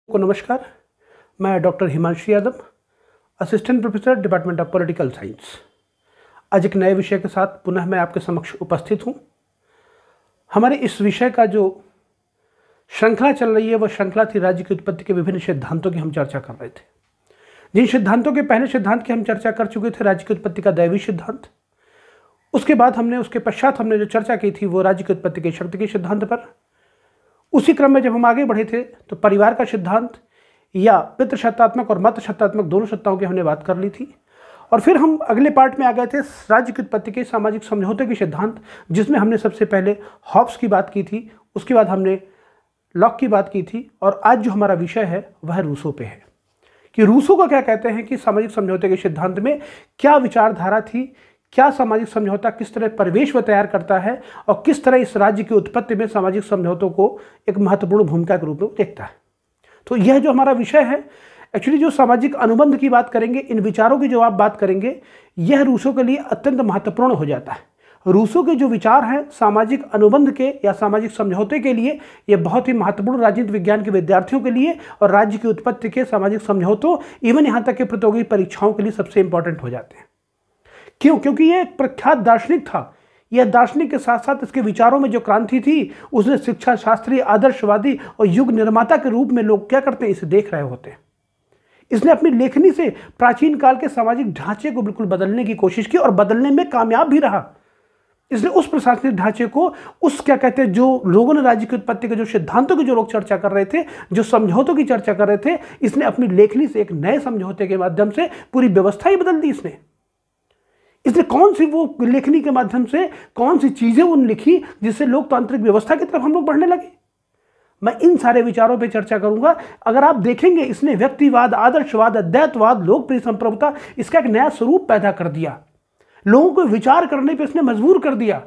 को नमस्कार। मैं doctor Himanshu Yadav, assistant professor department of political science. आज एक नए विषय के साथ पुनः मैं आपके समक्ष उपस्थित हूँ। हमारे इस विषय का जो श्रृंखला चल रही है वह श्रृंखला थी राज्य की उत्पत्ति के विभिन्न सिद्धांतों की हम चर्चा कर रहे थे। जिन सिद्धांतों के पहले सिद्धांत की हम चर्चा कर चुके थे राज्य की उत्पत्ति का दैवी सिद्धांत, उसके पश्चात हमने जो चर्चा की थी वो राज्य की उत्पत्ति के शक्ति के सिद्धांत पर। उसी क्रम में जब हम आगे बढ़े थे तो परिवार का सिद्धांत या पितृसत्तात्मक और मातृसत्तात्मक दोनों सत्ताओं की हमने बात कर ली थी। और फिर हम अगले पार्ट में आ गए थे राज्य की उत्पत्ति के सामाजिक समझौते के सिद्धांत, जिसमें हमने सबसे पहले हॉब्स की बात की थी, उसके बाद हमने लॉक की बात की थी। और आज जो हमारा विषय है वह रूसो पे है कि रूसो का क्या कहते हैं कि सामाजिक समझौते के सिद्धांत में क्या विचारधारा थी, क्या सामाजिक समझौता किस तरह परिवेश में तैयार करता है और किस तरह इस राज्य की उत्पत्ति में सामाजिक समझौतों को एक महत्वपूर्ण भूमिका के रूप में देखता है। तो यह जो हमारा विषय है, एक्चुअली जो सामाजिक अनुबंध की बात करेंगे, इन विचारों की जो आप बात करेंगे, यह रूसो के लिए अत्यंत महत्वपूर्ण हो जाता है। रूसो के जो विचार हैं सामाजिक अनुबंध के या सामाजिक समझौते के लिए, ये बहुत ही महत्वपूर्ण राजनीति विज्ञान के विद्यार्थियों के लिए और राज्य की उत्पत्ति के सामाजिक समझौतों, इवन यहाँ तक कि प्रतियोगी परीक्षाओं के लिए सबसे इंपॉर्टेंट हो जाते हैं। क्यों? क्योंकि यह एक प्रख्यात दार्शनिक था। यह दार्शनिक के साथ साथ इसके विचारों में जो क्रांति थी, उसने शिक्षा शास्त्री, आदर्शवादी और युग निर्माता के रूप में लोग क्या करते हैं, इसे देख रहे होते हैं। इसने अपनी लेखनी से प्राचीन काल के सामाजिक ढांचे को बिल्कुल बदलने की कोशिश की और बदलने में कामयाब भी रहा। इसने उस प्रशासनिक ढांचे को, उस क्या कहते हैं, जो लोगों ने राज्य की उत्पत्ति के जो सिद्धांतों की जो लोग चर्चा कर रहे थे, जो समझौतों की चर्चा कर रहे थे, इसने अपनी लेखनी से एक नए समझौते के माध्यम से पूरी व्यवस्था ही बदल दी। इसने कौन सी वो लेखनी के माध्यम से कौन सी चीजें उन लिखी जिससे लोकतांत्रिक व्यवस्था की तरफ हम लोग बढ़ने लगे। मैं इन सारे विचारों पे चर्चा करूंगा। अगर आप देखेंगे, इसने व्यक्तिवाद, आदर्शवाद, अद्वैतवाद, लोकप्रिय संप्रभुता, इसका एक नया स्वरूप पैदा कर दिया। लोगों को विचार करने पे इसने मजबूर कर दिया।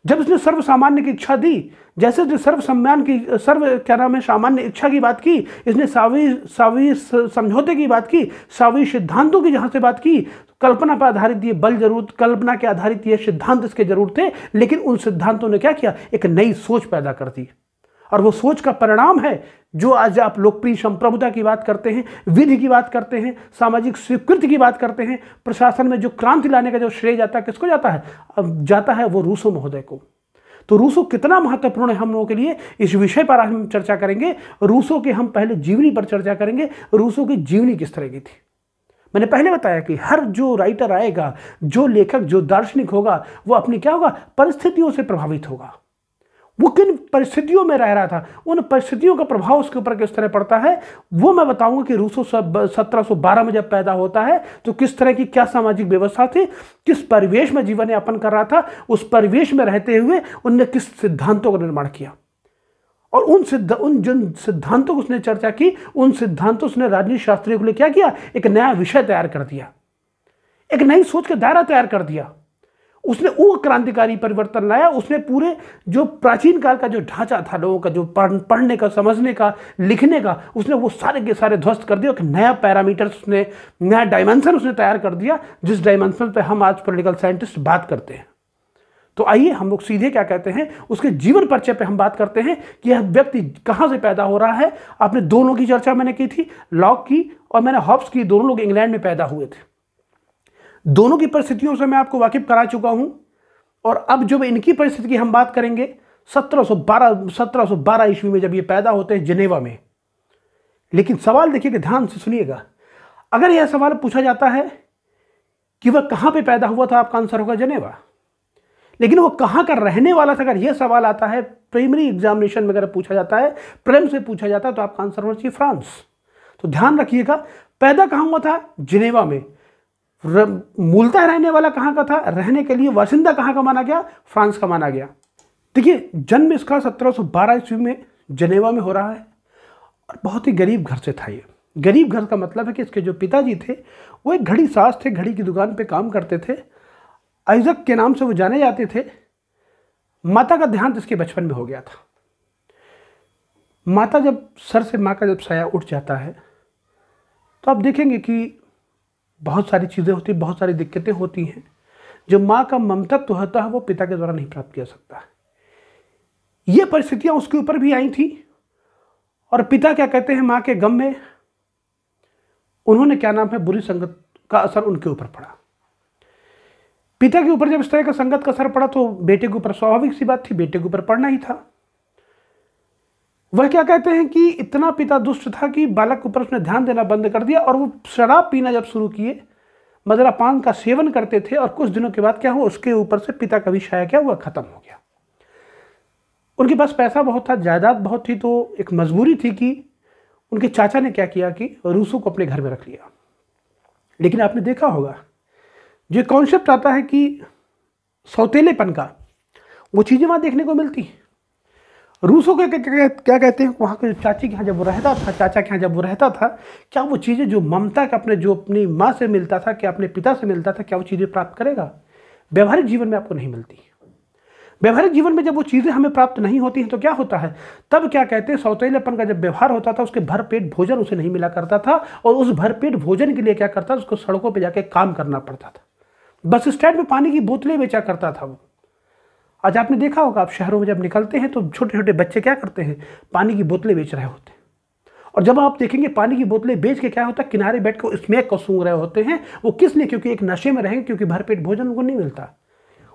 जब इसने सर्व सामान्य की इच्छा दी, जैसे सामान्य इच्छा की बात की, इसने सावी समझौते की बात की, सावी सिद्धांतों की जहां से बात की, कल्पना पर आधारित ये बल जरूर, कल्पना के आधारित ये सिद्धांत इसके जरूर थे, लेकिन उन सिद्धांतों ने क्या किया, एक नई सोच पैदा कर दी। और वो सोच का परिणाम है जो आज आप लोकप्रिय संप्रभुता की बात करते हैं, विधि की बात करते हैं, सामाजिक स्वीकृति की बात करते हैं। प्रशासन में जो क्रांति लाने का जो श्रेय जाता है, किसको जाता है? अब जाता है वो रूसो महोदय को। तो रूसो कितना महत्वपूर्ण है हम लोगों के लिए, इस विषय पर आज हम चर्चा करेंगे। रूसो के हम पहले जीवनी पर चर्चा करेंगे। रूसो की जीवनी किस तरह की थी? मैंने पहले बताया कि हर जो राइटर आएगा, जो लेखक, जो दार्शनिक होगा, वो अपनी क्या होगा, परिस्थितियों से प्रभावित होगा। वो किन परिस्थितियों में रह रहा था, उन परिस्थितियों का प्रभाव उसके ऊपर किस तरह पड़ता है, वो मैं बताऊंगा कि रूसो 1712 में जब पैदा होता है तो किस तरह की क्या सामाजिक व्यवस्था थी, किस परिवेश में जीवन यापन कर रहा था, उस परिवेश में रहते हुए उनने किस सिद्धांतों का निर्माण किया और उन जिन सिद्धांतों को उसने चर्चा की, उन सिद्धांतों उसने राजनीति शास्त्रियों के लिए क्या किया, एक नया विषय तैयार कर दिया, एक नई सोच का दायरा तैयार कर दिया। उसने वो क्रांतिकारी परिवर्तन लाया। उसने पूरे जो प्राचीन काल का जो ढांचा था लोगों का, जो पढ़ने का, समझने का, लिखने का, उसने वो सारे के सारे ध्वस्त कर दिया। एक नया पैरामीटर उसने, नया डायमेंशन उसने तैयार कर दिया, जिस डायमेंशन पे हम आज पॉलिटिकल साइंटिस्ट बात करते हैं। तो आइए हम लोग सीधे क्या कहते हैं, उसके जीवन परिचय पे हम बात करते हैं कि यह व्यक्ति कहाँ से पैदा हो रहा है। आपने दोनों की चर्चा मैंने की थी, लॉक की और मैंने हॉब्स की। दोनों लोग इंग्लैंड में पैदा हुए थे। दोनों की परिस्थितियों से मैं आपको वाकिफ करा चुका हूं। और अब जब इनकी परिस्थिति की हम बात करेंगे, 1712 ईस्वी में जब ये पैदा होते हैं जिनेवा में। लेकिन सवाल देखिएगा, ध्यान से सुनिएगा। अगर यह सवाल पूछा जाता है कि वह कहां पे पैदा हुआ था, आपका आंसर होगा जिनेवा। लेकिन वो कहां का रहने वाला था, अगर यह सवाल आता है प्राइमरी एग्जामिनेशन में, अगर पूछा जाता है, प्रेम से पूछा जाता है, तो आपका आंसर होना चाहिए फ्रांस। तो ध्यान रखिएगा, पैदा कहां हुआ था? जिनेवा में। मूलतः रहने वाला कहां का था? रहने के लिए वासिंदा कहां का माना गया? फ्रांस का माना गया। देखिए, जन्म इसका 1712 ईस्वी में जिनेवा में हो रहा है और बहुत ही गरीब घर से था ये। गरीब घर का मतलब है कि इसके जो पिताजी थे वो एक घड़ी साज थे, घड़ी की दुकान पे काम करते थे। आइजक के नाम से वो जाने जाते थे। माता का देहांत इसके बचपन में हो गया था। माता जब सर से माँ का जब साया उठ जाता है तो आप देखेंगे कि बहुत सारी चीज़ें होती, बहुत सारी दिक्कतें होती हैं। जो माँ का ममतत्व होता है वो पिता के द्वारा नहीं प्राप्त किया सकता है। ये परिस्थितियां उसके ऊपर भी आई थी और पिता क्या कहते हैं, माँ के गम में उन्होंने क्या नाम है, बुरी संगत का असर उनके ऊपर पड़ा। पिता के ऊपर जब इस तरह का संगत का असर पड़ा तो बेटे के ऊपर स्वाभाविक सी बात थी, बेटे के ऊपर पड़ना ही था। वह क्या कहते हैं कि इतना पिता दुष्ट था कि बालक के ऊपर उसने ध्यान देना बंद कर दिया और वो शराब पीना जब शुरू किए, मदिरा पान का सेवन करते थे, और कुछ दिनों के बाद क्या हुआ, उसके ऊपर से पिता का भी छाया क्या हुआ, खत्म हो गया। उनके पास पैसा बहुत था, जायदाद बहुत थी, तो एक मजबूरी थी कि उनके चाचा ने क्या किया कि रूसो को अपने घर में रख लिया। लेकिन आपने देखा होगा जो कॉन्सेप्ट आता है कि सौतेलेपन का, वो चीज़ें वहाँ देखने को मिलती हैं। रूसो के क्या कहते हैं, वहाँ के चाची के यहाँ जब वो रहता था, चाचा के यहाँ जब वो रहता था, क्या वो चीज़ें जो ममता का जो अपनी माँ से मिलता था, क्या अपने पिता से मिलता था, क्या वो चीज़ें प्राप्त करेगा? व्यवहारिक जीवन में आपको नहीं मिलती। व्यवहारिक जीवन में जब वो चीज़ें हमें प्राप्त नहीं होती हैं तो क्या होता है, तब क्या कहते हैं, सौतेलेपन का जब व्यवहार होता था, उसके भरपेट भोजन उसे नहीं मिला करता था, और उस भरपेट भोजन के लिए क्या करता था, उसको सड़कों पर जाके काम करना पड़ता था। बस स्टैंड में पानी की बोतलें बेचा करता था वो। आज आपने देखा होगा, आप शहरों में जब निकलते हैं तो छोटे छोटे बच्चे क्या करते हैं, पानी की बोतलें बेच रहे होते हैं। और जब आप देखेंगे पानी की बोतलें बेच के क्या होता है, किनारे बैठ कर स्मैक को सूंघ रहे होते हैं। वो किस लिए? क्योंकि एक नशे में रहेंगे, क्योंकि भरपेट भोजन उनको नहीं मिलता।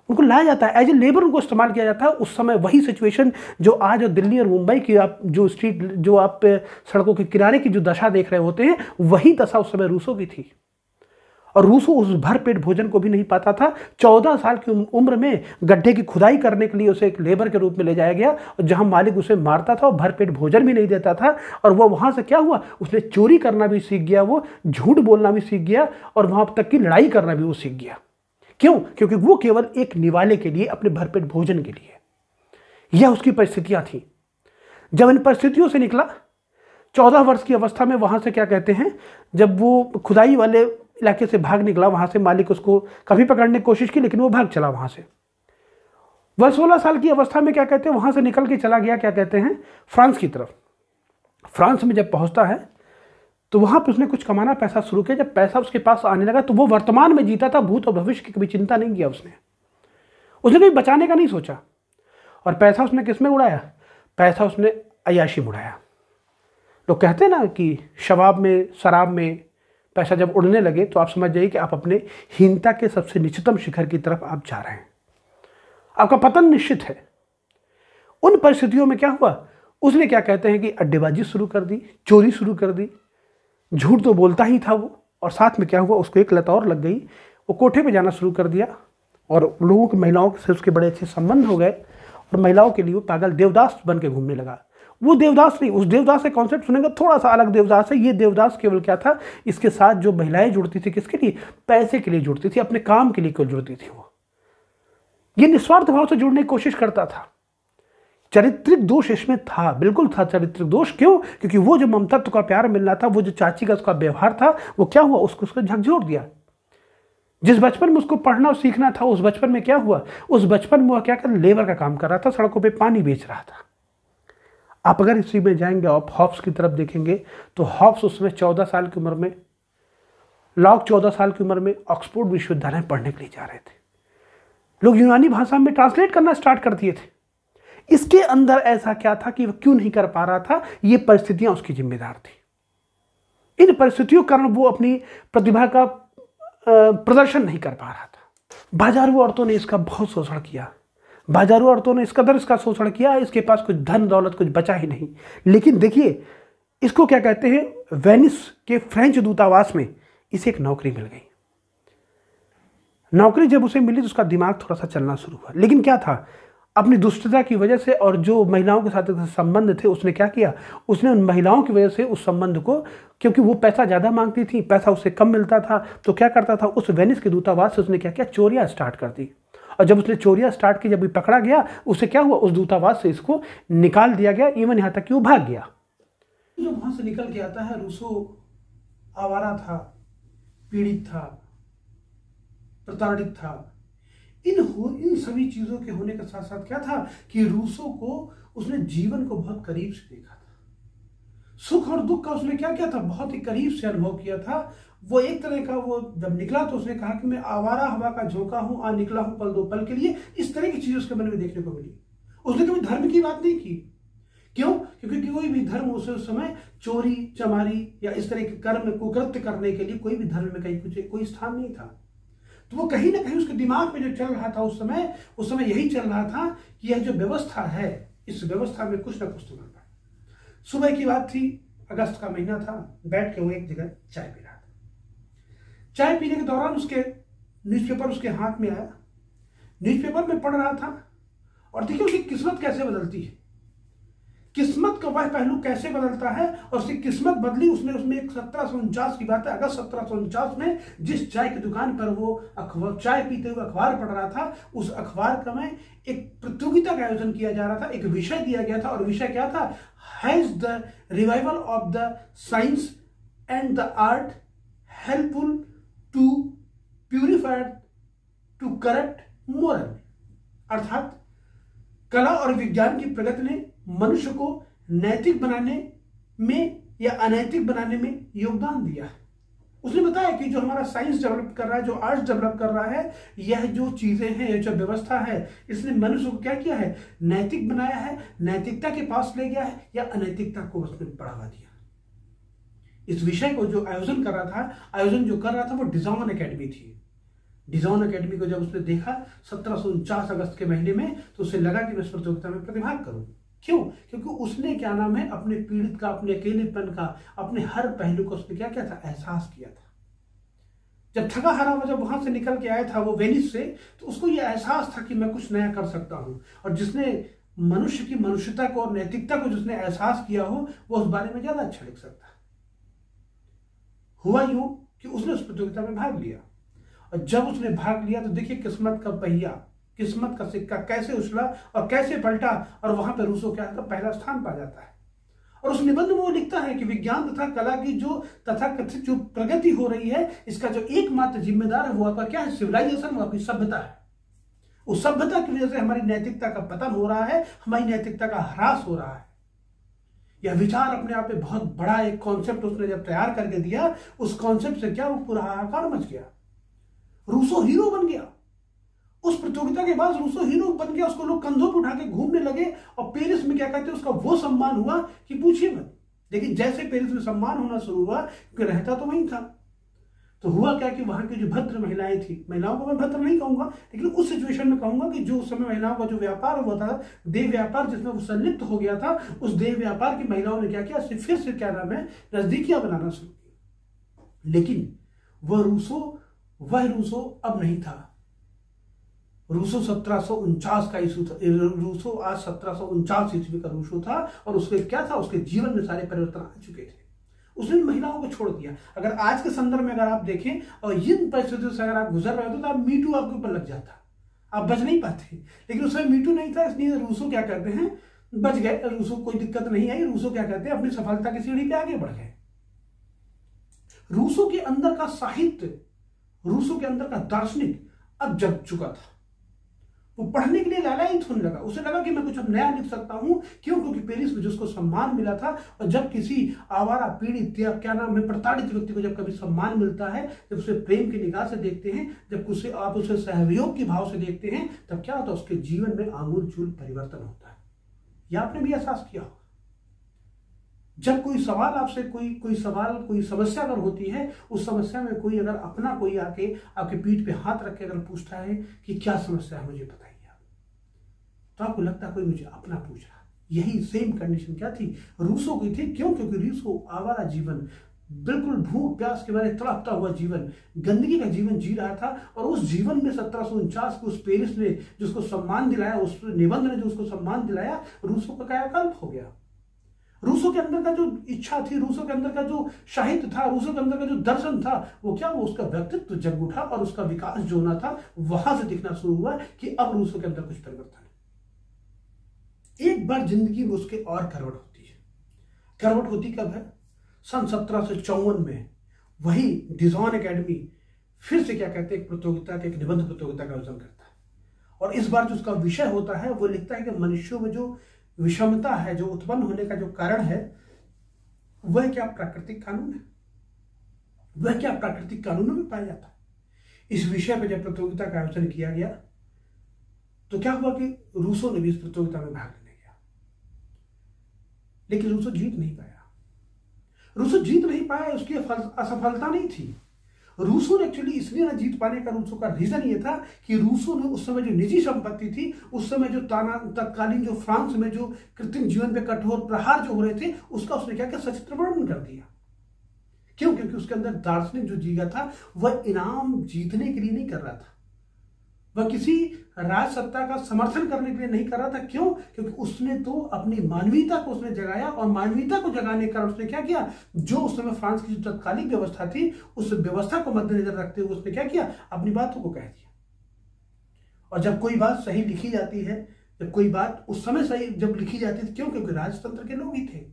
उनको लाया जाता है, एज ए लेबर उनको इस्तेमाल किया जाता है। उस समय वही सिचुएशन जो आज दिल्ली और मुंबई की आप जो स्ट्रीट, जो आप सड़कों के किनारे की जो दशा देख रहे होते हैं, वही दशा उस समय रूसों की थी। और रूसो उस भरपेट भोजन को भी नहीं पाता था। 14 साल की उम्र में गड्ढे की खुदाई करने के लिए उसे एक लेबर के रूप में ले जाया गया, और जहां मालिक उसे मारता था और भरपेट भोजन भी नहीं देता था। और वो वहां से क्या हुआ, उसने चोरी करना भी सीख गया, वो झूठ बोलना भी सीख गया, और वहां तक की लड़ाई करना भी वो सीख गया। क्यों? क्योंकि वो केवल एक निवाले के लिए, अपने भरपेट भोजन के लिए। यह उसकी परिस्थितियां थी। जब इन परिस्थितियों से निकला, 14 वर्ष की अवस्था में, वहां से क्या कहते हैं, जब वो खुदाई वाले इलाके से भाग निकला, वहां से मालिक उसको कभी पकड़ने की कोशिश की, लेकिन वो भाग चला वहां से। वह 16 साल की अवस्था में क्या कहते हैं, वहां से निकल के चला गया, क्या कहते हैं, फ्रांस की तरफ। फ्रांस में जब पहुंचता है तो वहां पर उसने कुछ कमाना, पैसा शुरू किया। जब पैसा उसके पास आने लगा तो वो वर्तमान में जीता था, भूत और भविष्य की कभी चिंता नहीं किया उसने कभी बचाने का नहीं सोचा। और पैसा उसने किस में उड़ाया? पैसा उसने अय्याशी में उड़ाया। लोग कहते हैं ना कि शराब में पैसा जब उड़ने लगे तो आप समझ जाइए कि आप अपने हीनता के सबसे निचतम शिखर की तरफ आप जा रहे हैं, आपका पतन निश्चित है। उन परिस्थितियों में क्या हुआ, उसने क्या कहते हैं कि अड्डेबाजी शुरू कर दी, चोरी शुरू कर दी। झूठ तो बोलता ही था वो, और साथ में क्या हुआ, उसको एक लत और लग गई। वो कोठे पे जाना शुरू कर दिया, और लोगों की, महिलाओं से उसके बड़े अच्छे संबंध हो गए, और महिलाओं के लिए वो पागल देवदास बन के घूमने लगा। वो देवदास नहीं, उस देवदास का कॉन्सेप्ट सुनेंगे थोड़ा सा अलग देवदास है। ये देवदास केवल क्या था, इसके साथ जो महिलाएं जुड़ती थी, किसके लिए? पैसे के लिए जुड़ती थी, अपने काम के लिए क्यों जुड़ती थी वो। ये निस्वार्थ भाव से जुड़ने की कोशिश करता था। चारित्रिक दोष इसमें था, बिल्कुल था चारित्रिक दोष। क्यों? क्योंकि वो जो ममतात्व का प्यार मिलना था, वो जो चाची का उसका व्यवहार था, वो क्या हुआ, उसको झकझोर दिया। जिस बचपन में उसको पढ़ना और सीखना था, उस बचपन में क्या हुआ, उस बचपन में वह क्या कर, लेबर का काम कर रहा था, सड़कों पर पानी बेच रहा था। आप अगर इसी में जाएंगे, आप हॉब्स की तरफ देखेंगे तो हॉब्स उसमें 14 साल की उम्र में, लॉक 14 साल की उम्र में ऑक्सफोर्ड विश्वविद्यालय पढ़ने के लिए जा रहे थे। लोग यूनानी भाषा में ट्रांसलेट करना स्टार्ट कर दिए थे। इसके अंदर ऐसा क्या था कि वह क्यों नहीं कर पा रहा था? ये परिस्थितियां उसकी जिम्मेदार थी। इन परिस्थितियों के कारण वो अपनी प्रतिभा का प्रदर्शन नहीं कर पा रहा था। बाजारू औरतों ने इसका बहुत शोषण किया। बाजारू औरतों ने इस कदर इसका शोषण किया, इसके पास कुछ धन दौलत कुछ बचा ही नहीं। लेकिन देखिए, इसको क्या कहते हैं, वेनिस के फ्रेंच दूतावास में इसे एक नौकरी मिल गई। नौकरी जब उसे मिली तो उसका दिमाग थोड़ा सा चलना शुरू हुआ। लेकिन क्या था, अपनी दुष्टता की वजह से और जो महिलाओं के साथ संबंध थे, उसने क्या किया, उसने उन महिलाओं की वजह से उस संबंध को, क्योंकि वो पैसा ज़्यादा मांगती थी, पैसा उससे कम मिलता था, तो क्या करता था, उस वेनिस के दूतावास से उसने क्या किया, चोरियाँ स्टार्ट कर दी। और जब उसने चोरियाँ स्टार्ट की, जब भी पकड़ा गया, उससे क्या हुआ, उस दूतावास से इसको निकाल दिया गया, इवन यहाँ तक कि वो भाग गया। जब वहाँ से निकल के आता है, रूसो आवारा था, पीड़ित था, प्रताड़ित था। इन सभी चीज़ों के होने के साथ साथ क्या था कि रूसो को उसने जीवन को बहुत करीब से देखा था। सुख और दुख का उसने क्या किया था, बहुत ही करीब से अनुभव किया था। वो एक तरह का, वो जब निकला तो उसने कहा कि मैं आवारा हवा का झोंका हूं, आ निकला हूं पल दो पल के लिए। इस तरह की चीजें उसके मन में देखने को मिली। उसने कभी धर्म की बात नहीं की, क्यों? क्योंकि कोई भी धर्म उस समय चोरी चमारी या इस तरह के कर्म कुकृत्य करने के लिए कोई भी धर्म में कहीं कोई स्थान नहीं था। तो वो कहीं ना कहीं उसके दिमाग में जो चल रहा था उस समय यही चल रहा था कि यह जो व्यवस्था है, इस व्यवस्था में कुछ ना कुछ तो गड़बड़। सुबह की बात थी, अगस्त का महीना था, बैठ के वो एक जगह चाय पी रहा था। चाय पीने के दौरान उसके न्यूज़पेपर उसके हाथ में आया, न्यूज़पेपर में पढ़ रहा था और देखिए उसकी किस्मत कैसे बदलती है, किस्मत का वह पहलू कैसे बदलता है। और उसकी किस्मत बदली, उसमें एक 1749 की बात है, अगस्त 1749 में जिस चाय की दुकान पर वो चाय पीते हुए अखबार पढ़ रहा था, उस अखबार का में एक प्रतियोगिता का आयोजन किया जा रहा था, एक विषय दिया गया था। और विषय क्या था? Has the revival of the science and the art helpful to purify to correct moral. अर्थात कला और विज्ञान की प्रगति ने मनुष्य को नैतिक बनाने में या अनैतिक बनाने में योगदान दिया है। उसने बताया कि जो हमारा साइंस डेवलप कर रहा है, जो आर्ट्स डेवलप कर रहा है, यह जो चीजें हैं, यह जो व्यवस्था है, इसने मनुष्य को क्या किया है? नैतिक बनाया है, नैतिकता के पास ले गया है या अनैतिकता को उसने बढ़ावा दिया। इस विषय को जो आयोजन कर रहा था, आयोजन जो कर रहा था वो डिजाइन एकेडमी थी। डिजाइन एकेडमी को जब उसने देखा 1749 अगस्त के महीने में, तो उसे लगा कि मैं इस प्रतियोगिता में प्रतिभाग करूं। क्यों? क्योंकि उसने क्या नाम है, अपने पीड़ित का, अपने अकेलेपन का, अपने हर पहलू को उसने क्या किया था? एहसास किया था। जब थका हारा वो जब वहां से निकल के आया था वो वेनिस से, तो उसको ये एहसास था कि मैं कुछ नया कर सकता हूं। और जिसने मनुष्य की मनुष्यता को और नैतिकता को जिसने एहसास किया हो, वो उस बारे में ज्यादा अच्छा लिख सकता है। हुआ यूं कि उसने उस प्रतियोगिता में भाग लिया, और जब उसने भाग लिया तो देखिए किस्मत का पहिया, किस्मत का सिक्का कैसे उछला और कैसे पलटा, और वहां पर रूसो क्या था? पहला स्थान पा जाता है। और उस निबंध में वो लिखता है कि विज्ञान तथा कला की जो तथाकथित जो प्रगति हो रही है, इसका जो एकमात्र जिम्मेदार है वो आपका क्या है? सिविलाइजेशन, वो आपकी सभ्यता है। उस सभ्यता की वजह से हमारी नैतिकता का पतन हो रहा है, हमारी नैतिकता का ह्रास हो रहा है। यह विचार अपने आप में बहुत बड़ा एक कॉन्सेप्ट उसने जब तैयार करके दिया, उस कॉन्सेप्ट से क्या वो पूरा हाहाकार मच गया। रूसो हीरो बन गया। उस प्रतियोगिता के बाद रूसो हीरो बन गया, उसको लोग कंधों पर उठा के घूमने लगे, और पेरिस में क्या कहते हैं, उसका वो सम्मान हुआ कि पूछिए मत। लेकिन जैसे पेरिस में सम्मान होना शुरू हुआ, क्योंकि रहता तो वहीं था, तो हुआ क्या कि वहां की जो भद्र महिलाएं थी, महिलाओं को मैं भद्र नहीं कहूंगा, लेकिन उस सिचुएशन में कहूंगा कि जो उस समय महिलाओं का जो व्यापार हुआ था, देह व्यापार जिसमें वो संलिप्त हो गया था, उस देह व्यापार की महिलाओं ने क्या किया? फिर से क्या नाम है, नजदीकियां बनाना शुरू की। लेकिन वह रूसो अब नहीं था। रूसो 1749 का ईस्वी था। रूसो आज 1749 ईस्वी का रूसो था, और उसके क्या था? उसके जीवन में सारे परिवर्तन आ चुके थे। उसने महिलाओं को छोड़ दिया। अगर आज के संदर्भ में अगर आप देखें और इन परिस्थितियों से अगर आप गुजर रहे हो तो आप मीटू आपके ऊपर लग जाता, आप बच नहीं पाते। लेकिन उसमें मीटू नहीं था, इसलिए रूसो क्या करते हैं? बच गए। रूसो कोई दिक्कत नहीं आई। रूसो क्या करते हैं? अपनी सफलता की सीढ़ी पे आगे बढ़ गए। रूसो के अंदर का साहित्य, रूसो के अंदर का दार्शनिक अब जग चुका था। वो पढ़ने के लिए लालायित होने लगा। उसे लगा कि मैं कुछ अब नया लिख सकता हूं। क्यों? क्योंकि पेरिस में जिसको सम्मान मिला था, और जब किसी आवारा पीड़ित या क्या नाम है प्रताड़ित व्यक्ति को जब कभी सम्मान मिलता है, जब उसे प्रेम की निगाह से देखते हैं, जब आप उसे सहयोग के भाव से देखते हैं, तब क्या होता है? उसके जीवन में आमूलचूल परिवर्तन होता है। यह आपने भी एहसास किया होगा। जब कोई सवाल आपसे कोई समस्या अगर होती है, उस समस्या में कोई अगर अपना कोई आके आपके पीठ पे हाथ रख के अगर पूछता है कि क्या समस्या है मुझे बताइए आप, तो आपको लगता है कोई मुझे अपना पूछ रहा है। यही सेम कंडीशन क्या थी? रूसो की थी। क्यों? क्योंकि रूसो आवारा जीवन, बिल्कुल भूख प्यास के बारे तड़पता हुआ जीवन, गंदगी का जीवन जी रहा था। और उस जीवन में 1749 को उस पेरिस ने जिसको सम्मान दिलाया, उस निबंध ने जो उसको सम्मान दिलाया, रूसो का कायाकल्प हो गया। रूसो के अंदर का जो इच्छा थी, रूसो के अंदर का जो साहित्य था, रूसो के अंदर का जो दर्शन था, वो क्या? वो उसका व्यक्तित्व जग उठा, और उसका विकास जो होना था वहां से दिखना शुरू हुआ कि अब रूसो के अंदर कुछ परिवर्तन है। एक बार जिंदगी में उसके और करवट होती है। करवट होती कब है? सन 1754 में वही डिजाइन एकेडमी फिर से क्या कहते हैं, एक प्रतियोगिता के, एक निबंध प्रतियोगिता का आयोजन करता है। और इस बार जो उसका विषय होता है वो लिखता है कि मनुष्यों में जो विषमता है, जो उत्पन्न होने का जो कारण है, वह क्या प्राकृतिक कानून है? वह क्या प्राकृतिक कानूनों में पाया जाता है? इस विषय पर जब प्रतियोगिता का आयोजन किया गया, तो क्या हुआ कि रूसो ने भी इस प्रतियोगिता में भाग लेने गया। लेकिन रूसो जीत नहीं पाया। रूसो जीत नहीं पाया, उसकी असफलता नहीं थी। रूसो ने एक्चुअली इसलिए ना जीत पाने का रूसो का रीजन ये था कि रूसो ने उस समय जो निजी संपत्ति थी, उस समय जो तत्कालीन जो फ्रांस में जो कृत्रिम जीवन पे कठोर प्रहार जो हो रहे थे, उसका उसने क्या सचित्र वर्णन कर दिया। क्यों? क्योंकि उसके अंदर दार्शनिक जो जीगा था वह इनाम जीतने के लिए नहीं कर रहा था, वह किसी राज सत्ता का समर्थन करने के लिए नहीं कर रहा था। क्यों? क्योंकि उसने तो अपनी मानवीयता को उसने जगाया, और मानवीयता को जगाने का उसने क्या किया, जो उस समय फ्रांस की जो तत्कालिक व्यवस्था थी, उस व्यवस्था को मद्देनजर रखते हुए उसने क्या किया, अपनी बातों को कह दिया। और जब कोई बात सही लिखी जाती है, जब कोई बात उस समय सही जब लिखी जाती थी, क्यों? क्योंकि राजतंत्र के लोग ही थे,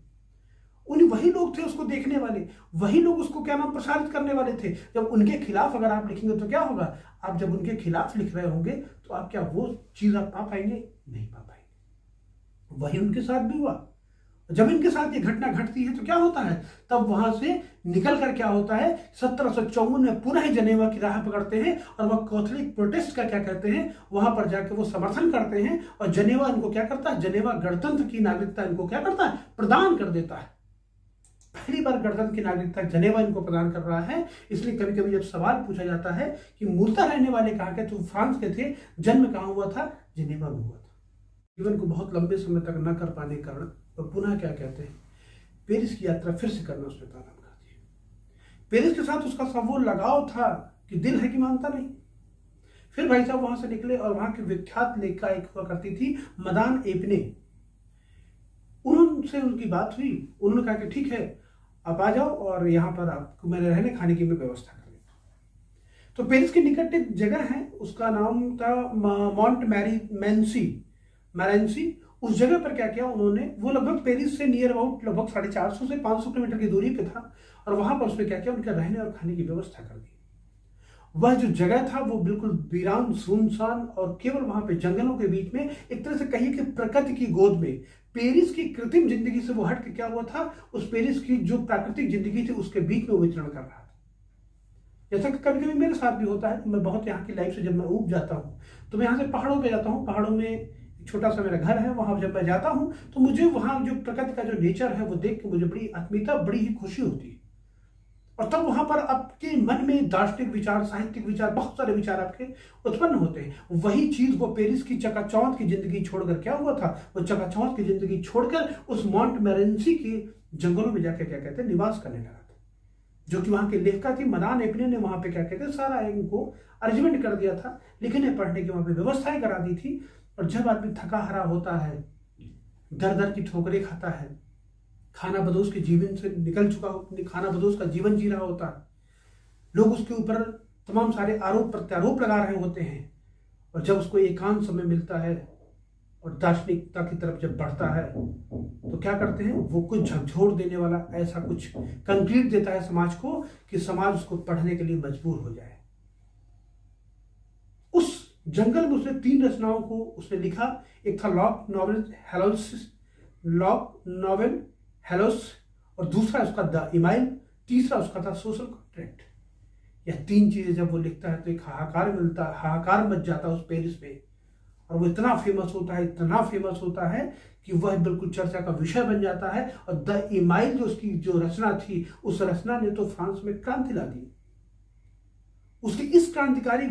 वही लोग थे उसको देखने वाले, वही लोग उसको क्या नाम प्रसारित करने वाले थे। जब उनके खिलाफ अगर आप लिखेंगे तो क्या होगा, आप जब उनके खिलाफ लिख रहे होंगे तो आप क्या वो चीज आप पा पाएंगे? नहीं पा पाएंगे। वही उनके साथ भी हुआ। जब इनके साथ ये घटना घटती है तो क्या होता है, तब वहां से निकल कर क्या होता है, 1754 में पुनः जनेवा की राह पकड़ते हैं, और वह कैथोलिक प्रोटेस्ट का क्या कहते हैं, वहां पर जाकर वो समर्थन करते हैं, और जनेवा इनको क्या करता है, जनेवा गणतंत्र की नागरिकता इनको क्या करता है, प्रदान कर देता है। पहली बार गणतंत्र की नागरिकता जनेवा इनको प्रदान कर रहा है। इसलिए कभी कभी जब सवाल पूछा जाता है कि मूलतः रहने वाले कहाँ के, तो फ्रांस के थे, जन्म कहाँ हुआ था, जनेवा में हुआ था। जीवन को बहुत लंबे समय तक न कर पाने के कारण तो पुनः क्या कहते हैं, पेरिस की यात्रा फिर से करना उसने प्रारंभ कर दिया। पेरिस के साथ उसका सब वो लगाव था कि दिल है कि मानता नहीं। फिर भाई साहब वहां से निकले, और वहां की विख्यात लेखिका एक हुआ करती थी मदान एपने। उनसे उनकी बात हुई, उन्होंने कहा कि ठीक है आप आ जाओ, और यहाँ पर आपको मैंने रहने खाने की भी व्यवस्था कर देता हूँ। तो पेरिस के निकट एक जगह है, उसका नाम था मॉन्ट मैरेंसी। उस जगह पर क्या किया उन्होंने, वो लगभग पेरिस से नियर अबाउट लगभग 450 से 500 किलोमीटर की दूरी पे था, और वहां पर उसने क्या किया, उनका रहने और खाने की व्यवस्था कर दी। वह जो जगह था वो बिल्कुल वीरान सुनसान, और केवल वहां पे जंगलों के बीच में, एक तरह से कहिए कि प्रकृति की गोद में, पेरिस की कृत्रिम जिंदगी से वो हट के क्या हुआ था, उस पेरिस की जो प्राकृतिक जिंदगी थी उसके बीच में वो विचरण कर रहा था। जैसा कि कभी कभी मेरे साथ भी होता है, मैं बहुत यहाँ की लाइफ से जब मैं ऊब जाता हूँ तो मैं यहाँ से पहाड़ों पे जाता हूँ, पहाड़ों में छोटा सा मेरा घर है, वहां जब मैं जाता हूँ तो मुझे वहां जो प्रकृति का जो नेचर है वो देख के मुझे बड़ी आत्मीयता, बड़ी ही खुशी होती है। और तब वहां पर आपके मन में दार्शनिक विचार, साहित्यिक विचार, बहुत सारे विचार आपके उत्पन्न होते हैं। वही चीज वो पेरिस की चकाचौंध की जिंदगी छोड़कर क्या हुआ था, वो चकाचौंध की जिंदगी छोड़कर उस मॉन्ट मैरेंसी के जंगलों में जाकर क्या कहते हैं, निवास करने लगा था। जो कि वहां की लेखिका थी मदान एपने ने वहां पे क्या कहते हैं, सारा इनको अरेंजमेंट कर दिया था, लिखने पढ़ने की वहां पे व्यवस्थाएं करा दी थी। और जब आदमी थका हारा होता है, दर दर की ठोकरें खाता है, खाना बदोश के जीवन से निकल चुका हो, खाना बदोश का जीवन जी रहा होता है, लोग उसके ऊपर तमाम सारे आरोप प्रत्यारोप लगा रहे होते हैं, और जब उसको एकांत समय मिलता है और दार्शनिकता की तरफ जब बढ़ता है तो क्या करते हैं, वो कुछ झकझोर देने वाला ऐसा कुछ कंक्रीट देता है समाज को कि समाज उसको पढ़ने के लिए मजबूर हो जाए। उस जंगल में उसने 3 रचनाओं को उसने लिखा। एक था लॉक नॉवेल हेलोस, और दूसरा उसका द इमाइल, तीसरा उसका था सोशल कॉन्ट्रैक्ट। यह 3 चीजें जब वो लिखता है तो एक हाहाकार मच जाता है उस पेरिस पे, और वो इतना फेमस होता है कि वह बिल्कुल चर्चा का विषय बन जाता है। और द इमाइल जो उसकी जो रचना थी, उस रचना ने तो फ्रांस में क्रांति ला दी। उसके इस क्रांतिकारी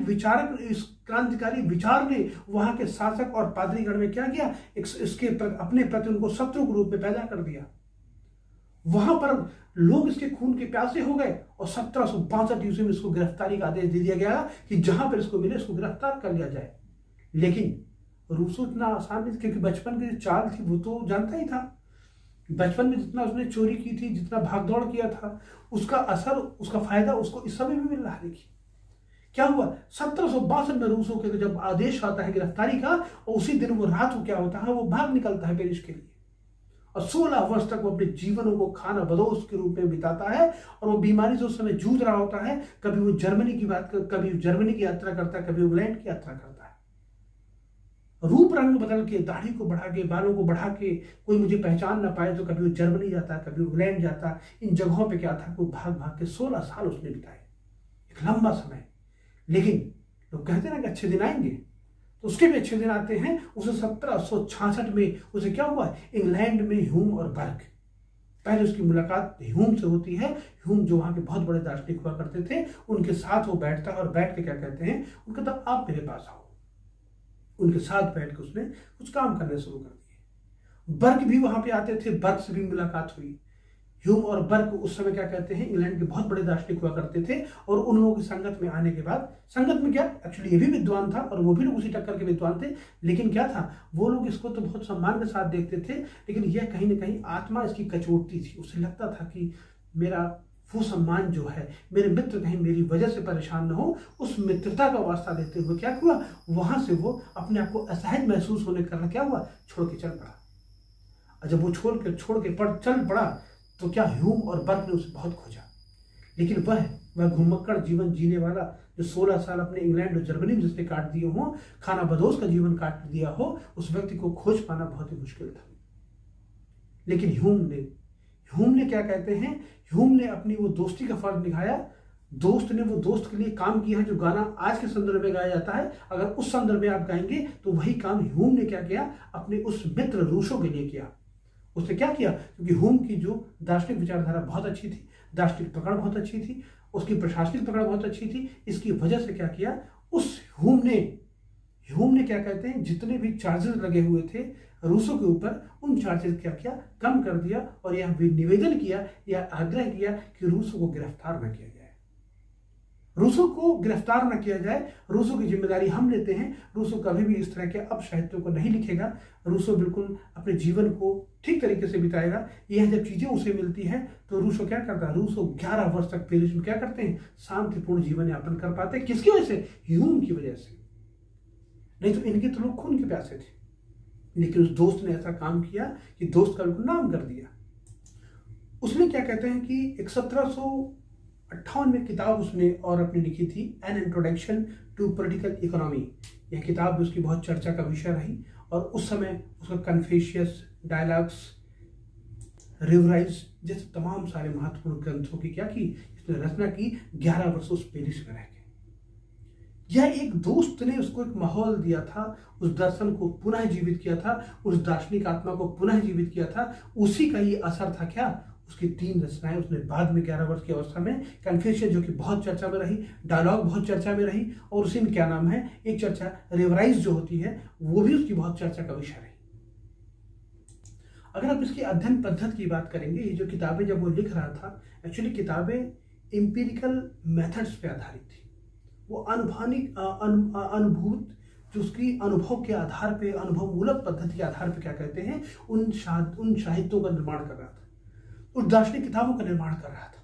विचार ने वहां के शासक और पादरीगण में क्या किया, इसके अपने प्रति उनको शत्रु के रूप में पैदा कर दिया। वहां पर लोग इसके खून के प्यासे हो गए, और 1762 ईस्वी में इसको गिरफ्तारी का आदेश दे दिया गया कि जहां पर इसको मिले इसको गिरफ्तार कर लिया जाए। लेकिन रूसो इतना आसान नहीं, क्योंकि बचपन की जो चाल थी वो तो जानता ही था। बचपन में जितना उसने चोरी की थी, जितना भागदौड़ किया था, उसका असर, उसका फायदा उसको इस समय भी मिल रहा है। देखिए क्या हुआ, 1762 में रूसो के जब आदेश आता है गिरफ्तारी का, और उसी दिन वो रात को क्या होता है, वो भाग निकलता है पेरिस के लिए, और 16 वर्ष तक वो अपने जीवनों को खाना बदोश के रूप में बिताता है। और वो बीमारी से उस समय जूझ रहा होता है। कभी वो कभी जर्मनी की यात्रा करता है, कभी इंग्लैंड की यात्रा करता है। रूप रंग बदल के, दाढ़ी को बढ़ा के, बालों को बढ़ा के, कोई मुझे पहचान ना पाए, तो कभी वो जर्मनी जाता, कभी इंग्लैंड जाता। इन जगहों पे क्या था, वो भाग भाग के 16 साल उसने बिताए, एक लंबा समय। लेकिन लोग कहते ना कि अच्छे दिन आएंगे, तो उसके भी अच्छे दिन आते हैं। उसे 1766 में उसे क्या हुआ, इंग्लैंड में ह्यूम और बर्ग, पहले उसकी मुलाकात ह्यूम से होती है। ह्यूम जो वहाँ के बहुत बड़े दार्शनिक हुआ करते थे, उनके साथ वो बैठता है और बैठ के क्या कहते हैं, उनका तो आप मेरे पास आओ। उनके साथ बैठ के उसने कुछ काम करने शुरू कर दिए। बर्क भी वहाँ पे आते थे, बर्क से भी मुलाकात हुई। ह्यूम और बर्क उस समय क्या कहते हैं, इंग्लैंड के बहुत बड़े दार्शनिक हुआ करते थे, और उन लोगों की संगत में आने के बाद, संगत में क्या, एक्चुअली ये भी विद्वान था और वो भी लोग उसी टक्कर के विद्वान थे, लेकिन क्या था, वो लोग इसको तो बहुत सम्मान के साथ देखते थे, लेकिन यह कहीं ना कहीं आत्मा इसकी कचोटती थी। उसे लगता था कि मेरा वो सम्मान जो है, मेरे मित्र कहीं मेरी वजह से परेशान न हो। उस मित्रता का वास्ता देते हुए क्या हुआ, वहां से वो अपने आप को असहज महसूस होने के कारण क्या हुआ, छोड़ के चल पड़ा। और जब वो छोड़ के चल पड़ा, तो क्या ह्यूम और बर्क ने उसे बहुत खोजा, लेकिन वह घुमक्कड़ जीवन जीने वाला, जो 16 साल अपने इंग्लैंड और जर्मनी में जिसने काट दिए हो, खाना बदोश का जीवन काट दिया हो, उस व्यक्ति को खोज पाना बहुत ही मुश्किल था। लेकिन ह्यूम ने क्या कहते हैं, ह्यूम ने अपनी वो दोस्ती का फर्ज निभाया। दोस्त ने वो दोस्त के लिए काम किया है, जो गाना आज के संदर्भ में गाया जाता है, अगर उस संदर्भ में आप गाएंगे तो वही काम ह्यूम ने क्या किया, अपने उस मित्र रूसो के लिए किया। उसने क्या किया, क्योंकि ह्यूम की जो दार्शनिक विचारधारा बहुत अच्छी थी, दार्शनिक पकड़ बहुत अच्छी थी, उसकी प्रशासनिक पकड़ बहुत अच्छी थी, इसकी वजह से क्या किया, उस ह्यूम ने क्या कहते हैं, जितने भी चार्जेस लगे हुए थे रूसो के ऊपर, उन चार्जेस क्या किया, कम कर दिया, और यह भी निवेदन किया या आग्रह किया कि रूसो को गिरफ्तार न किया जाए। रूसो को गिरफ्तार न किया जाए, रूसो की जिम्मेदारी हम लेते हैं। रूसो कभी भी इस तरह के अपसाहित्यों को नहीं लिखेगा। रूसो बिल्कुल अपने जीवन को ठीक तरीके से बिताएगा। यह जब चीजें उसे मिलती हैं तो रूसो क्या करता है, रूसो 11 वर्ष तक पेरिस में क्या करते हैं, शांतिपूर्ण जीवन यापन कर पाते हैं। किसकी वजह से, ह्यूम की वजह से। नहीं तो इनके तो लोग खून के प्यासे थे, लेकिन उस दोस्त ने ऐसा काम किया कि दोस्त का बिल्कुल नाम कर दिया। उसने क्या कहते हैं कि एक 1758 में किताब उसने और अपनी लिखी थी, an introduction to political economy. यह किताब उसकी बहुत चर्चा का विषय रही, और उस समय उसका कन्फ्यूशियस, डायलॉग्स, रिवराइज जैसे तमाम सारे महत्वपूर्ण ग्रंथों की क्या की, इसने रचना की। 11 वर्ष उस पेरिस में रह गए। यह एक दोस्त ने उसको एक माहौल दिया था, उस दर्शन को पुनः जीवित किया था, उस दार्शनिक आत्मा को पुनः जीवित किया था। उसी का ये असर था क्या, उसकी 3 रचनाएं उसने बाद में 11 वर्ष की अवस्था में, कन्फ्यूशियस जो कि बहुत चर्चा में रही, डायलॉग बहुत चर्चा में रही, और उसी में क्या नाम है, एक चर्चा रिवराइज जो होती है, वो भी उसकी बहुत चर्चा का विषय रही। अगर आप इसकी अध्ययन पद्धति की बात करेंगे, ये जो किताबें जब वो लिख रहा था, एक्चुअली किताबें एम्पिरिकल मेथड्स पे आधारित थी। वो अनुभूत जो उसकी अनुभव के आधार पे, अनुभव मूलक पद्धति के आधार पे क्या कहते हैं, उन साहित्यों का निर्माण कर रहा था, उस दार्शनिक किताबों का निर्माण कर रहा था।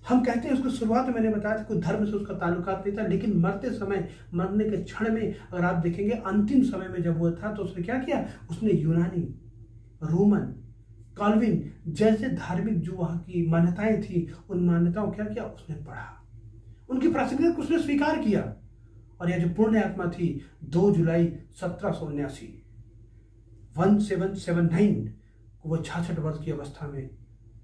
हम कहते हैं, उसको शुरुआत में मैंने बताया था, कोई धर्म से उसका ताल्लुकात नहीं था, लेकिन मरते समय, मरने के क्षण में अगर आप देखेंगे, अंतिम समय में जब वो था, तो उसने क्या किया, उसने यूनानी, रोमन, काल्विन जैसे धार्मिक जो वहाँ की मान्यताएं थी, उन मान्यताओं क्या किया, उसने पढ़ा, उनकी प्रासंगिकता को उसने स्वीकार किया। और यह जो पुण्य आत्मा थी, 2 जुलाई 1779 1779 को वो 66 वर्ष की अवस्था में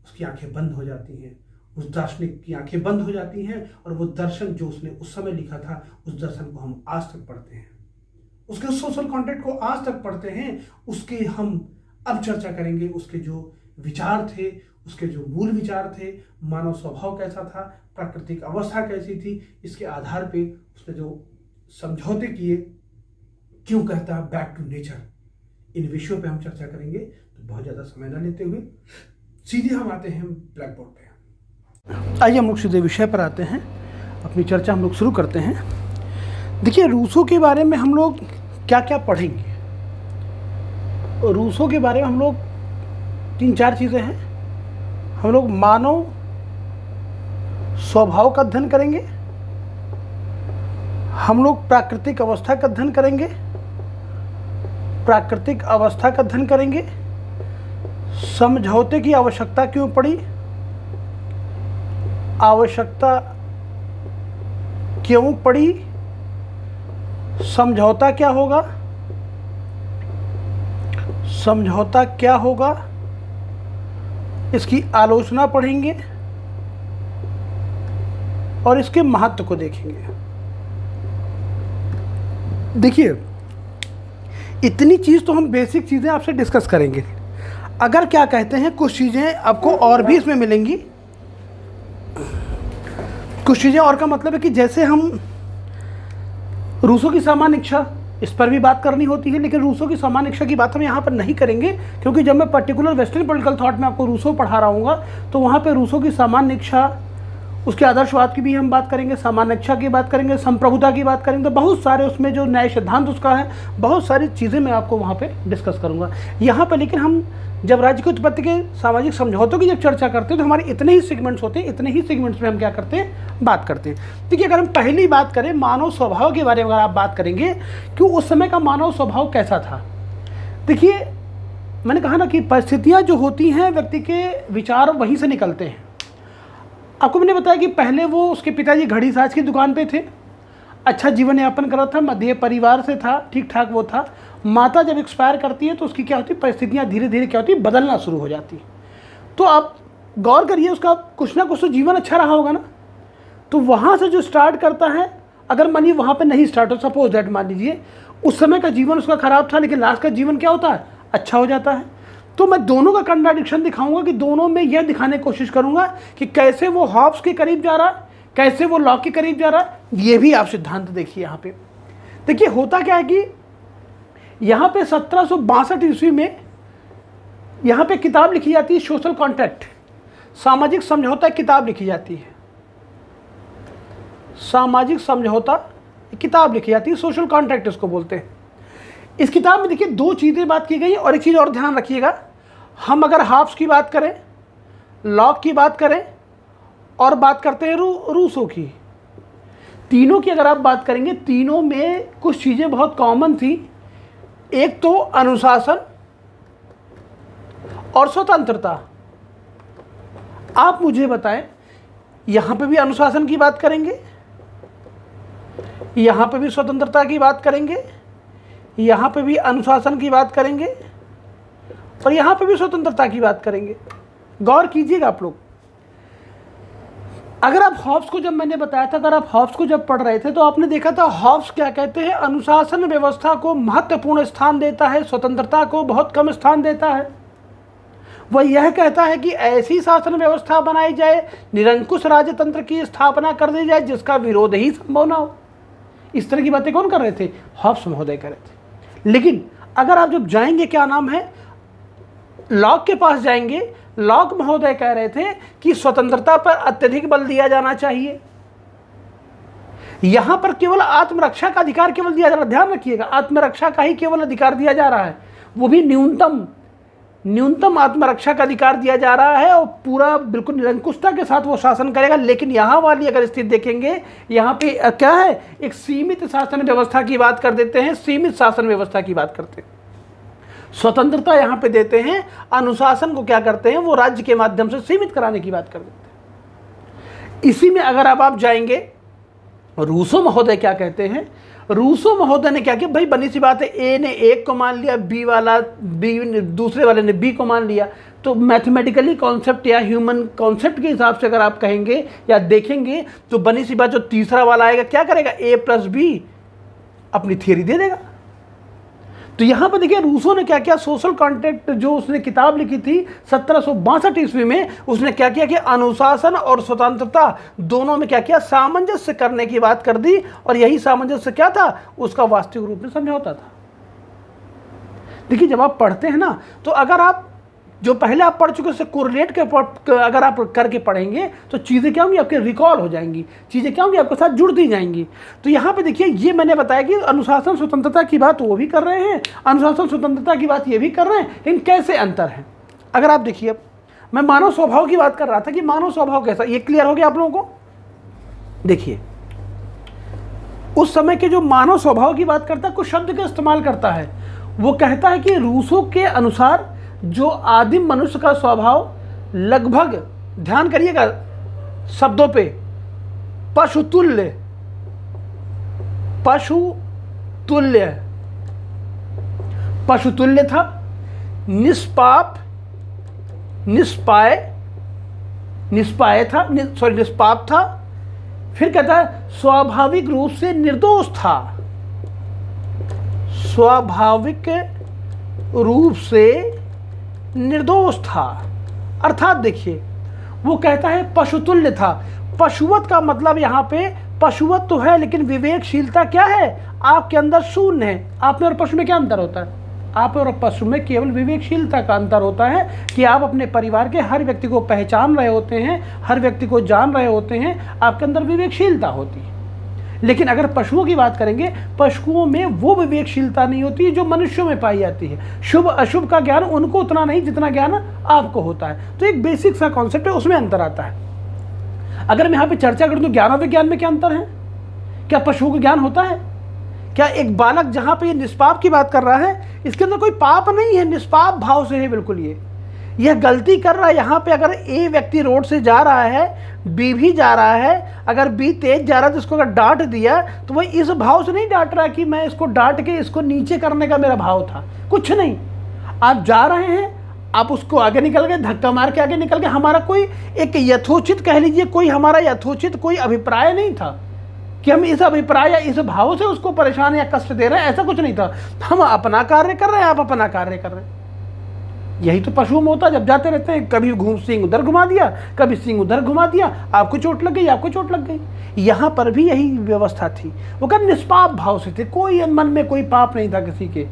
उसकी आंखें बंद हो जाती हैं, उस दार्शनिक की आंखें बंद हो जाती हैं, और वो दर्शन जो उसने उस समय लिखा था, उस दर्शन को हम आज तक पढ़ते हैं, उसके सोशल कंटेंट को आज तक पढ़ते हैं। उसके हम अब चर्चा करेंगे, उसके जो विचार थे, उसके जो मूल विचार थे, मानव स्वभाव कैसा था, प्राकृतिक अवस्था कैसी थी, इसके आधार पे उसने जो समझौते किए, क्यों कहता है बैक टू नेचर, इन विषयों पे हम चर्चा करेंगे। तो बहुत ज़्यादा समय न लेते हुए सीधे हम आते हैं ब्लैक बोर्ड पे। आइए हम लोग सीधे विषय पर आते हैं, अपनी चर्चा हम लोग शुरू करते हैं। देखिए, रूसो के बारे में हम लोग क्या क्या पढ़ेंगे। रूसो के बारे में हम लोग 3-4 चीज़ें हैं। हम लोग मानव स्वभाव का अध्ययन करेंगे, हम लोग प्राकृतिक अवस्था का अध्ययन करेंगे, प्राकृतिक अवस्था का अध्ययन करेंगे, समझौते की आवश्यकता क्यों पड़ी, आवश्यकता क्यों पड़ी, समझौता क्या होगा, समझौता क्या होगा, इसकी आलोचना पढ़ेंगे और इसके महत्व को देखेंगे। देखिए, इतनी चीज़ तो हम बेसिक चीज़ें आपसे डिस्कस करेंगे। अगर क्या कहते हैं कुछ चीज़ें आपको और भी इसमें मिलेंगी, कुछ चीज़ें और का मतलब है कि जैसे हम रूसो की सामान्य इच्छा, इस पर भी बात करनी होती है, लेकिन रूसो की सामान्य इच्छा की बात हम यहाँ पर नहीं करेंगे, क्योंकि जब मैं पर्टिकुलर वेस्टर्न पॉलिटिकल थॉट में आपको रूसो पढ़ा रहा हूँगा तो वहाँ पे रूसो की सामान्य इच्छा, उसके आदर्शवाद की भी हम बात करेंगे, सामान्य इच्छा की बात करेंगे, संप्रभुता की बात करेंगे, तो बहुत सारे उसमें जो न्याय सिद्धांत उसका है, बहुत सारी चीज़ें मैं आपको वहाँ पे डिस्कस करूँगा। यहाँ पर लेकिन हम जब राज्य की उत्पत्ति के सामाजिक समझौतों की जब चर्चा करते हैं तो हमारे इतने ही सेगमेंट्स होते हैं, इतने ही सेगमेंट्स में हम क्या करते हैं, बात करते हैं। देखिए, अगर हम पहली बात करें मानव स्वभाव के बारे में, अगर आप बात करेंगे कि उस समय का मानव स्वभाव कैसा था। देखिए, मैंने कहा ना कि परिस्थितियाँ जो होती हैं व्यक्ति के विचार वहीं से निकलते हैं। आपको मैंने बताया कि पहले वो, उसके पिताजी घड़ी साज की दुकान पे थे, अच्छा जीवन यापन कर रहा था, मध्य परिवार से था, ठीक ठाक वो था। माता जब एक्सपायर करती है तो उसकी क्या होती है, परिस्थितियाँ धीरे धीरे क्या होती है, बदलना शुरू हो जाती है। तो आप गौर करिए, उसका कुछ ना कुछ तो जीवन अच्छा रहा होगा ना। तो वहाँ से जो स्टार्ट करता है, अगर मानिए वहाँ पे नहीं स्टार्ट हो, सपोज दैट मान लीजिए उस समय का जीवन उसका खराब था, लेकिन लास्ट का जीवन क्या होता है, अच्छा हो जाता है। तो मैं दोनों का कंट्राडिक्शन दिखाऊंगा कि दोनों में यह दिखाने की कोशिश करूंगा कि कैसे वो हॉब्स के करीब जा रहा है, कैसे वो लॉक के करीब जा रहा है। ये भी आप सिद्धांत देखिए। यहाँ पे देखिए होता क्या है कि यहाँ पे 1762 ईस्वी में यहाँ पे किताब लिखी जाती है, सोशल कॉन्ट्रैक्ट, सामाजिक समझौता किताब लिखी जाती है, सामाजिक समझौता किताब लिखी जाती है, सोशल कॉन्ट्रैक्ट इसको बोलते हैं। इस किताब में देखिए दो चीज़ें बात की गई और एक चीज़ और ध्यान रखिएगा, हम अगर हॉब्स की बात करें, लॉक की बात करें और बात करते हैं रूसो की, तीनों की अगर आप बात करेंगे, तीनों में कुछ चीज़ें बहुत कॉमन थी। एक तो अनुशासन और स्वतंत्रता। आप मुझे बताएं, यहाँ पे भी अनुशासन की बात करेंगे, यहाँ पे भी स्वतंत्रता की बात करेंगे, यहाँ पे भी अनुशासन की बात करेंगे और यहाँ पे भी स्वतंत्रता की बात करेंगे। गौर कीजिएगा आप लोग, अगर आप हॉब्स को, जब मैंने बताया था, अगर आप हॉब्स को जब पढ़ रहे थे तो आपने देखा था हॉब्स क्या कहते हैं, अनुशासन व्यवस्था को महत्वपूर्ण स्थान देता है, स्वतंत्रता को बहुत कम स्थान देता है। वह यह कहता है कि ऐसी शासन व्यवस्था बनाई जाए, निरंकुश राजतंत्र की स्थापना कर दी जाए जिसका विरोध ही संभव ना हो। इस तरह की बातें कौन कर रहे थे, हॉब्स महोदय कर रहे थे। लेकिन अगर आप जब जाएंगे, क्या नाम है, लॉक के पास जाएंगे, लॉक महोदय कह रहे थे कि स्वतंत्रता पर अत्यधिक बल दिया जाना चाहिए। यहां पर केवल आत्मरक्षा का अधिकार केवल दिया जा रहा है, ध्यान रखिएगा, आत्मरक्षा का ही केवल अधिकार दिया जा रहा है, वो भी न्यूनतम आत्मरक्षा का अधिकार दिया जा रहा है और पूरा बिल्कुल निरंकुशता के साथ वो शासन करेगा। लेकिन यहाँ वाली अगर स्थिति देखेंगे, यहाँ पे क्या है, एक सीमित शासन व्यवस्था की बात कर देते हैं, सीमित शासन व्यवस्था की बात करते हैं, स्वतंत्रता यहाँ पे देते हैं, अनुशासन को क्या करते हैं, वो राज्य के माध्यम से सीमित कराने की बात कर देते हैं। इसी में अगर आप जाएंगे, रूसो महोदय क्या कहते हैं, रूसो महोदय ने क्या किया, भाई बनी सी बात है, ए ने एक को मान लिया, बी दूसरे वाले ने बी को मान लिया, तो मैथमेटिकली कॉन्सेप्ट या ह्यूमन कॉन्सेप्ट के हिसाब से अगर आप कहेंगे या देखेंगे तो बनी सी बात, जो तीसरा वाला आएगा क्या करेगा, ए प्लस बी अपनी थियरी दे देगा। तो यहाँ पर देखिए रूसो ने क्या किया, सोशल कॉन्ट्रैक्ट जो उसने किताब लिखी थी 1762 ईस्वी में, उसने क्या किया कि अनुशासन और स्वतंत्रता दोनों में क्या किया, सामंजस्य करने की बात कर दी। और यही सामंजस्य क्या था, उसका वास्तविक रूप में समझौता था। देखिए जब आप पढ़ते हैं ना, तो अगर आप जो पहले आप पढ़ चुके उससे कोरिलेट के अगर आप करके पढ़ेंगे तो चीज़ें क्या होंगी, आपके रिकॉल हो जाएंगी, चीज़ें क्या होंगी, आपके साथ जुड़ती जाएंगी। तो यहाँ पे देखिए, ये मैंने बताया कि अनुशासन स्वतंत्रता की बात वो भी कर रहे हैं, अनुशासन स्वतंत्रता की बात ये भी कर रहे हैं, लेकिन कैसे अंतर है। अगर आप देखिए, मैं मानव स्वभाव की बात कर रहा था कि मानव स्वभाव कैसा, ये क्लियर हो गया आप लोगों को। देखिए उस समय के जो मानव स्वभाव की बात करता है, कुछ शब्द का इस्तेमाल करता है, वो कहता है कि रूसो के अनुसार जो आदिम मनुष्य का स्वभाव लगभग, ध्यान करिएगा शब्दों पे, पशुतुल्य था, निष्पाप था। फिर कहता है स्वाभाविक रूप से निर्दोष था, स्वाभाविक रूप से निर्दोष था। अर्थात देखिए, वो कहता है पशुतुल्य था। पशुवत का मतलब यहाँ पे पशुवत तो है, लेकिन विवेकशीलता क्या है? आपके अंदर शून्य है। आप में और पशु में क्या अंतर होता है? आप और पशु में केवल विवेकशीलता का अंतर होता है कि आप अपने परिवार के हर व्यक्ति को पहचान रहे होते हैं, हर व्यक्ति को जान रहे होते हैं, आपके अंदर विवेकशीलता होती है। लेकिन अगर पशुओं की बात करेंगे, पशुओं में वो विवेकशीलता नहीं होती जो मनुष्यों में पाई जाती है। शुभ अशुभ का ज्ञान उनको उतना नहीं जितना ज्ञान आपको होता है। तो एक बेसिक सा कॉन्सेप्ट है, उसमें अंतर आता है। अगर मैं यहाँ पे चर्चा करूँ तो ज्ञान और विज्ञान में क्या अंतर है? क्या पशुओं को ज्ञान होता है? क्या एक बालक, जहाँ पे ये निष्पाप की बात कर रहा है, इसके अंदर कोई पाप नहीं है, निष्पाप भाव से है बिल्कुल। यह गलती कर रहा है। यहाँ पे अगर ए व्यक्ति रोड से जा रहा है, बी भी जा रहा है, अगर बी तेज जा रहा है तो इसको अगर डांट दिया तो वह इस भाव से नहीं डांट रहा कि मैं इसको डांट के इसको नीचे करने का मेरा भाव था, कुछ नहीं। आप जा रहे हैं, आप उसको आगे निकल गए, धक्का मार के आगे निकल गए। हमारा कोई एक यथोचित कह लीजिए, कोई हमारा यथोचित कोई अभिप्राय नहीं था कि हम इस अभिप्राय या इस भाव से उसको परेशान या कष्ट दे रहे हैं, ऐसा कुछ नहीं था। हम अपना कार्य कर रहे हैं, आप अपना कार्य कर रहे हैं। यही तो पशुओं में होता है। जब जाते रहते हैं, कभी सिंह उधर घुमा दिया, कभी सिंह उधर घुमा दिया, आपको चोट लग गई, आपको चोट लग गई। यहाँ पर भी यही व्यवस्था थी। वो क्या निष्पाप भाव से थे, कोई मन में कोई पाप नहीं था किसी के,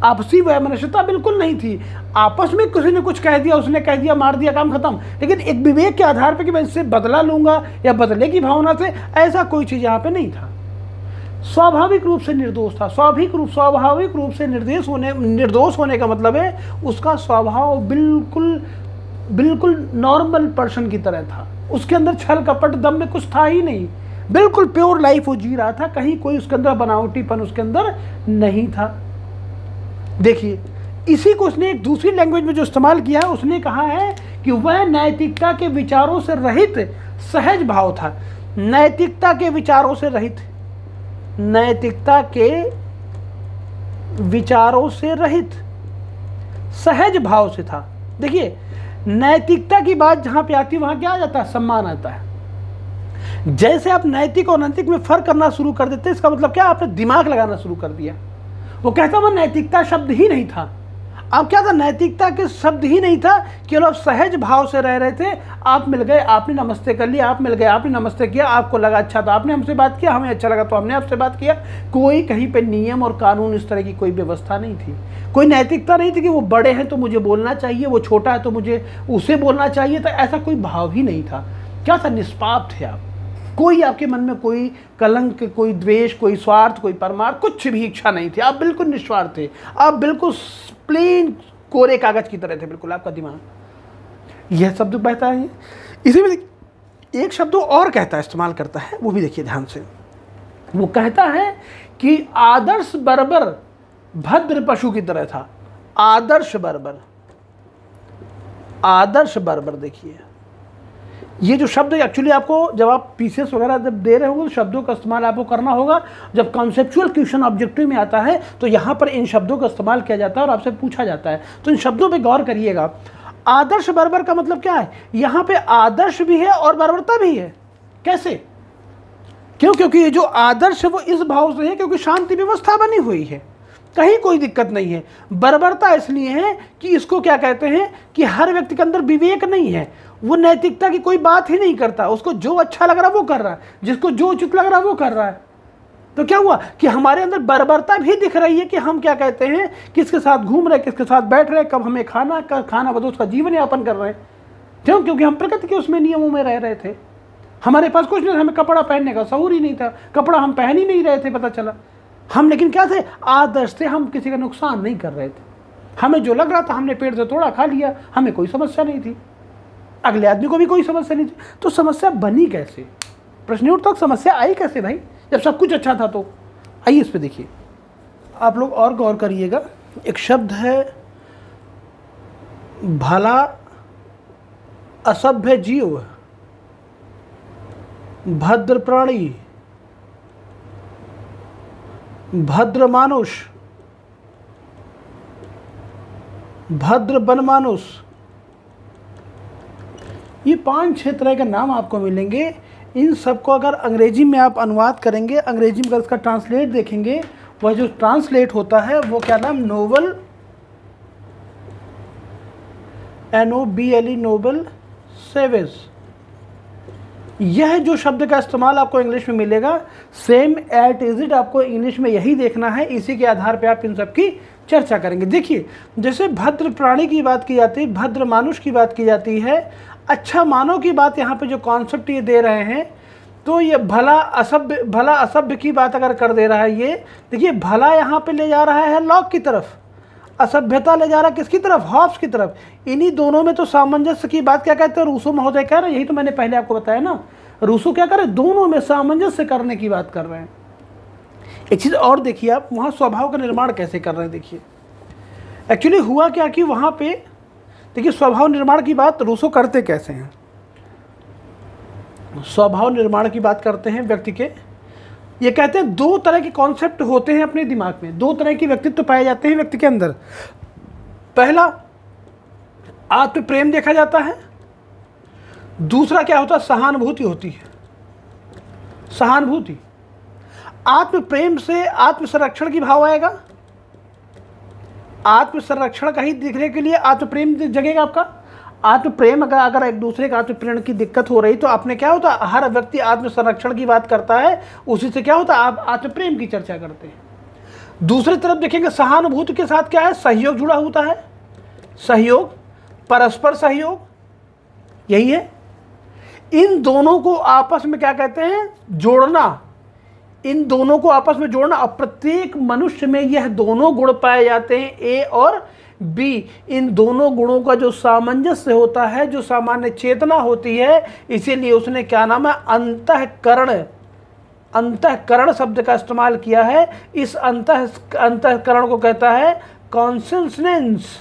आपसी वैमनस्यता बिल्कुल नहीं थी। आपस में किसी ने कुछ कह दिया, उसने कह दिया, मार दिया, काम खत्म। लेकिन एक विवेक के आधार पर कि मैं इससे बदला लूंगा या बदले की भावना से, ऐसा कोई चीज़ यहाँ पे नहीं था। स्वाभाविक रूप से निर्दोष था। स्वाभाविक रूप से निर्दोष होने का मतलब है उसका स्वभाव बिल्कुल नॉर्मल पर्सन की तरह था। उसके अंदर छल कपट दम में कुछ था ही नहीं, बिल्कुल प्योर लाइफ वो जी रहा था। कहीं कोई उसके अंदर बनावटीपन उसके अंदर नहीं था। देखिए, इसी को उसने एक दूसरी लैंग्वेज में जो इस्तेमाल किया है, उसने कहा है कि वह नैतिकता के विचारों से रहित सहज भाव था। नैतिकता के विचारों से रहित, नैतिकता के विचारों से रहित सहज भाव से था। देखिए, नैतिकता की बात जहां पे आती है वहां क्या आ जाता है? सम्मान आता है। जैसे आप नैतिक और नैतिक में फर्क करना शुरू कर देते, इसका मतलब क्या? आपने दिमाग लगाना शुरू कर दिया। वो कहता वह नैतिकता शब्द ही नहीं था। अब क्या था? नैतिकता के शब्द ही नहीं था, केवल आप सहज भाव से रह रहे थे। आप मिल गए, आपने नमस्ते कर लिया, आप मिल गए, आपने नमस्ते किया, आपको लगा अच्छा तो आपने हमसे बात किया, हमें अच्छा लगा तो हमने आपसे बात किया। कोई कहीं पे नियम और कानून इस तरह की कोई व्यवस्था नहीं थी, कोई नैतिकता नहीं थी कि वो बड़े हैं तो मुझे बोलना चाहिए, वो छोटा है तो मुझे उसे बोलना चाहिए था। ऐसा कोई भाव ही नहीं था। क्या था? निष्पाप थे आप। कोई आपके मन में कोई कलंक, कोई द्वेष, कोई स्वार्थ, कोई परमार्थ, कुछ भी इच्छा नहीं थी। आप बिल्कुल निस्वार्थ थे। आप बिल्कुल प्लेन कोरे कागज की तरह थे, बिल्कुल आपका दिमाग। यह शब्द बहता है। इसी में एक शब्द और कहता है, इस्तेमाल करता है, वो भी देखिए ध्यान से। वो कहता है कि आदर्श बर्बर भद्र पशु की तरह था। आदर्श बर्बर, आदर्श बर्बर। देखिए, ये जो शब्द एक्चुअली आपको जब आप पीसीएस वगैरह जब दे रहे होंगे तो शब्दों का इस्तेमाल आपको करना होगा। जब कॉन्सेप्चुअल क्वेश्चन ऑब्जेक्टिव में आता है तो यहाँ पर इन शब्दों का इस्तेमाल किया जाता है और आपसे पूछा जाता है, तो इन शब्दों पे गौर करिएगा। आदर्श बर्बर का मतलब क्या है? यहाँ पे आदर्श भी है और बर्बरता भी है। कैसे? क्यों? क्योंकि ये जो आदर्श है वो इस भाव से है क्योंकि शांति व्यवस्था बनी हुई है, कहीं कोई दिक्कत नहीं है। बर्बरता इसलिए है कि इसको क्या कहते हैं कि हर व्यक्ति के अंदर विवेक नहीं है, वो नैतिकता की कोई बात ही नहीं करता। उसको जो अच्छा लग रहा है वो कर रहा है, जिसको जो उचित लग रहा है वो कर रहा है। तो क्या हुआ कि हमारे अंदर बर्बरता भी दिख रही है कि हम क्या कहते हैं, किसके साथ घूम रहे, किसके साथ बैठ रहे, कब हमें खाना, कब खाना बदो उसका जीवन यापन कर रहे हैं। क्यों? क्योंकि हम प्रकृति के उसमें नियमों में रह रहे थे। हमारे पास कुछ नहीं, हमें कपड़ा पहनने का शऊर ही नहीं था, कपड़ा हम पहन ही नहीं रहे थे, पता चला। हम लेकिन क्या थे? आदर्श थे, हम किसी का नुकसान नहीं कर रहे थे। हमें जो लग रहा था हमने पेड़ से तोड़ा, खा लिया, हमें कोई समस्या नहीं थी, अगले आदमी को भी कोई समस्या नहीं थी। तो समस्या बनी कैसे? प्रश्न उठता, समस्या आई कैसे भाई, जब सब कुछ अच्छा था? तो आइए इस पे देखिए, आप लोग और गौर करिएगा। एक शब्द है भला असभ्य जीव, भद्र प्राणी, भद्र मानुष, भद्र बनमानुष। ये 5-6 तरह के नाम आपको मिलेंगे। इन सबको अगर अंग्रेजी में आप अनुवाद करेंगे, अंग्रेजी में अगर इसका ट्रांसलेट देखेंगे, वह जो ट्रांसलेट होता है वो क्या नाम? NOBLE noble, savage. यह जो शब्द का इस्तेमाल आपको इंग्लिश में मिलेगा, सेम एट इज इट आपको इंग्लिश में यही देखना है। इसी के आधार पे आप इन सब की चर्चा करेंगे। देखिए, जैसे भद्र प्राणी की बात की जाती है, भद्र मानुष की बात की जाती है, अच्छा मानव की बात यहाँ पे जो कॉन्सेप्ट ये दे रहे हैं, तो ये भला असभ्य की बात अगर कर दे रहा है, ये देखिए भला यहाँ पे ले जा रहा है लॉक की तरफ, असभ्यता ले जा रहा है किसकी तरफ, हॉब्स की तरफ। इन्हीं दोनों में तो सामंजस्य की बात क्या कहते हैं, रूसो महोदय कह रहे हैं। यही तो मैंने पहले आपको बताया ना, रूसो क्या कर रहे हैं, दोनों में सामंजस्य करने की बात कर रहे हैं। एक चीज़ और देखिए, आप वहाँ स्वभाव का निर्माण कैसे कर रहे हैं। देखिए एक्चुअली हुआ क्या कि वहाँ पे देखिए स्वभाव निर्माण की बात रूसो करते कैसे हैं। स्वभाव निर्माण की बात करते हैं व्यक्ति के, ये कहते हैं दो तरह के कॉन्सेप्ट होते हैं अपने दिमाग में, दो तरह के व्यक्तित्व पाए जाते हैं व्यक्ति के अंदर। पहला आत्म प्रेम देखा जाता है, दूसरा क्या होता है, सहानुभूति होती है। सहानुभूति, आत्म प्रेम से आत्म संरक्षण की भाव आएगा, आत्म संरक्षण का ही दिखने के लिए आत्म प्रेम जगेगा आपका। आत्म प्रेम अगर एक दूसरे का आत्म प्रेम की दिक्कत हो रही तो आपने क्या होता, हर व्यक्ति आत्म संरक्षण की बात करता है, उसी से क्या होता, आप आत्म प्रेम की चर्चा करते हैं। दूसरी तरफ देखेंगे सहानुभूति के साथ क्या है, सहयोग जुड़ा होता है। सहयोग, परस्पर सहयोग, यही है। इन दोनों को आपस में क्या कहते हैं, जोड़ना। इन दोनों को आपस में जोड़ना। और प्रत्येक मनुष्य में यह दोनों गुण पाए जाते हैं, ए और बी। इन दोनों गुणों का जो सामंजस्य होता है, जो सामान्य चेतना होती है, इसीलिए उसने क्या नाम है, अंतःकरण, अंतःकरण शब्द का इस्तेमाल किया है। इस अंतःकरण को कहता है कॉन्शसनेस।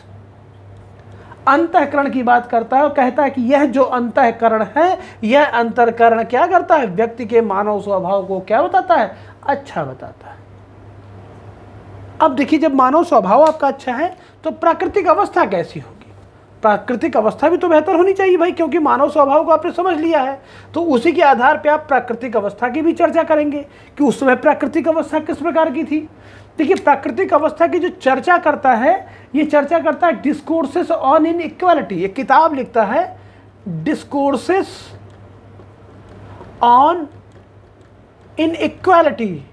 अंतःकरण की बात करता है और कहता है कि यह जो अंतःकरण है, यह अंतःकरण क्या करता है, व्यक्ति के मानव स्वभाव को क्या बताता है, अच्छा बताता है। अब देखिए, जब मानव स्वभाव आपका अच्छा है तो प्राकृतिक अवस्था कैसी होगी। प्राकृतिक अवस्था भी तो बेहतर होनी चाहिए भाई, क्योंकि मानव स्वभाव को आपने समझ लिया है, तो उसी के आधार पे आप प्राकृतिक अवस्था की भी चर्चा करेंगे कि उस समय प्राकृतिक अवस्था किस प्रकार की थी। देखिए, प्राकृतिक अवस्था की जो चर्चा करता है, ये चर्चा करता है डिस्कोर्सेस ऑन इनइक्वालिटी। एक किताब लिखता है डिस्कोर्सेस ऑन इनइक्वालिटी।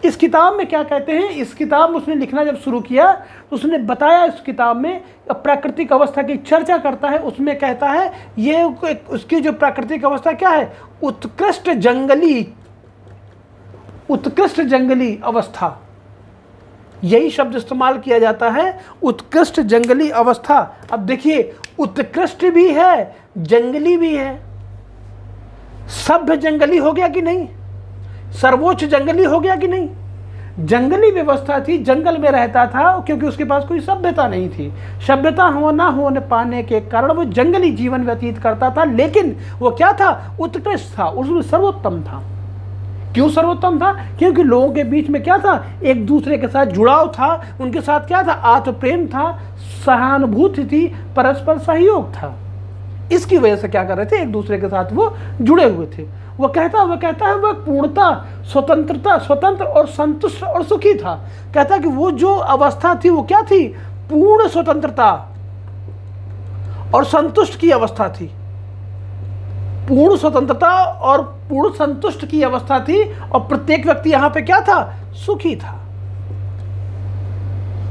इस किताब में क्या कहते हैं, इस किताब में उसने लिखना जब शुरू किया तो उसने बताया, इस किताब में प्राकृतिक अवस्था की चर्चा करता है। उसमें कहता है ये उसकी जो प्राकृतिक अवस्था क्या है, उत्कृष्ट जंगली अवस्था, यही शब्द इस्तेमाल किया जाता है, उत्कृष्ट जंगली अवस्था। अब देखिए, उत्कृष्ट भी है, जंगली भी है। सभ्य जंगली हो गया कि नहीं, सर्वोच्च जंगली हो गया कि नहीं। जंगली व्यवस्था थी, जंगल में रहता था क्योंकि उसके पास कोई सभ्यता नहीं थी। सभ्यता ना होने पाने के कारण वो जंगली जीवन व्यतीत करता था, लेकिन वो क्या था, उत्कृष्ट था, उसमें सर्वोत्तम था। क्यों सर्वोत्तम था, क्योंकि लोगों के बीच में क्या था, एक दूसरे के साथ जुड़ाव था, उनके साथ क्या था, आत्म प्रेम था, सहानुभूति थी, परस्पर सहयोग था। इसकी वजह से क्या कर रहे थे, एक दूसरे के साथ वो जुड़े हुए थे। वो कहता है वह पूर्णता, स्वतंत्र और संतुष्ट और सुखी था। कहता है कि वो जो अवस्था थी वो क्या थी, पूर्ण स्वतंत्रता और संतुष्ट की अवस्था थी। पूर्ण स्वतंत्रता और पूर्ण संतुष्ट की अवस्था थी, और प्रत्येक व्यक्ति यहां पे क्या था, सुखी था।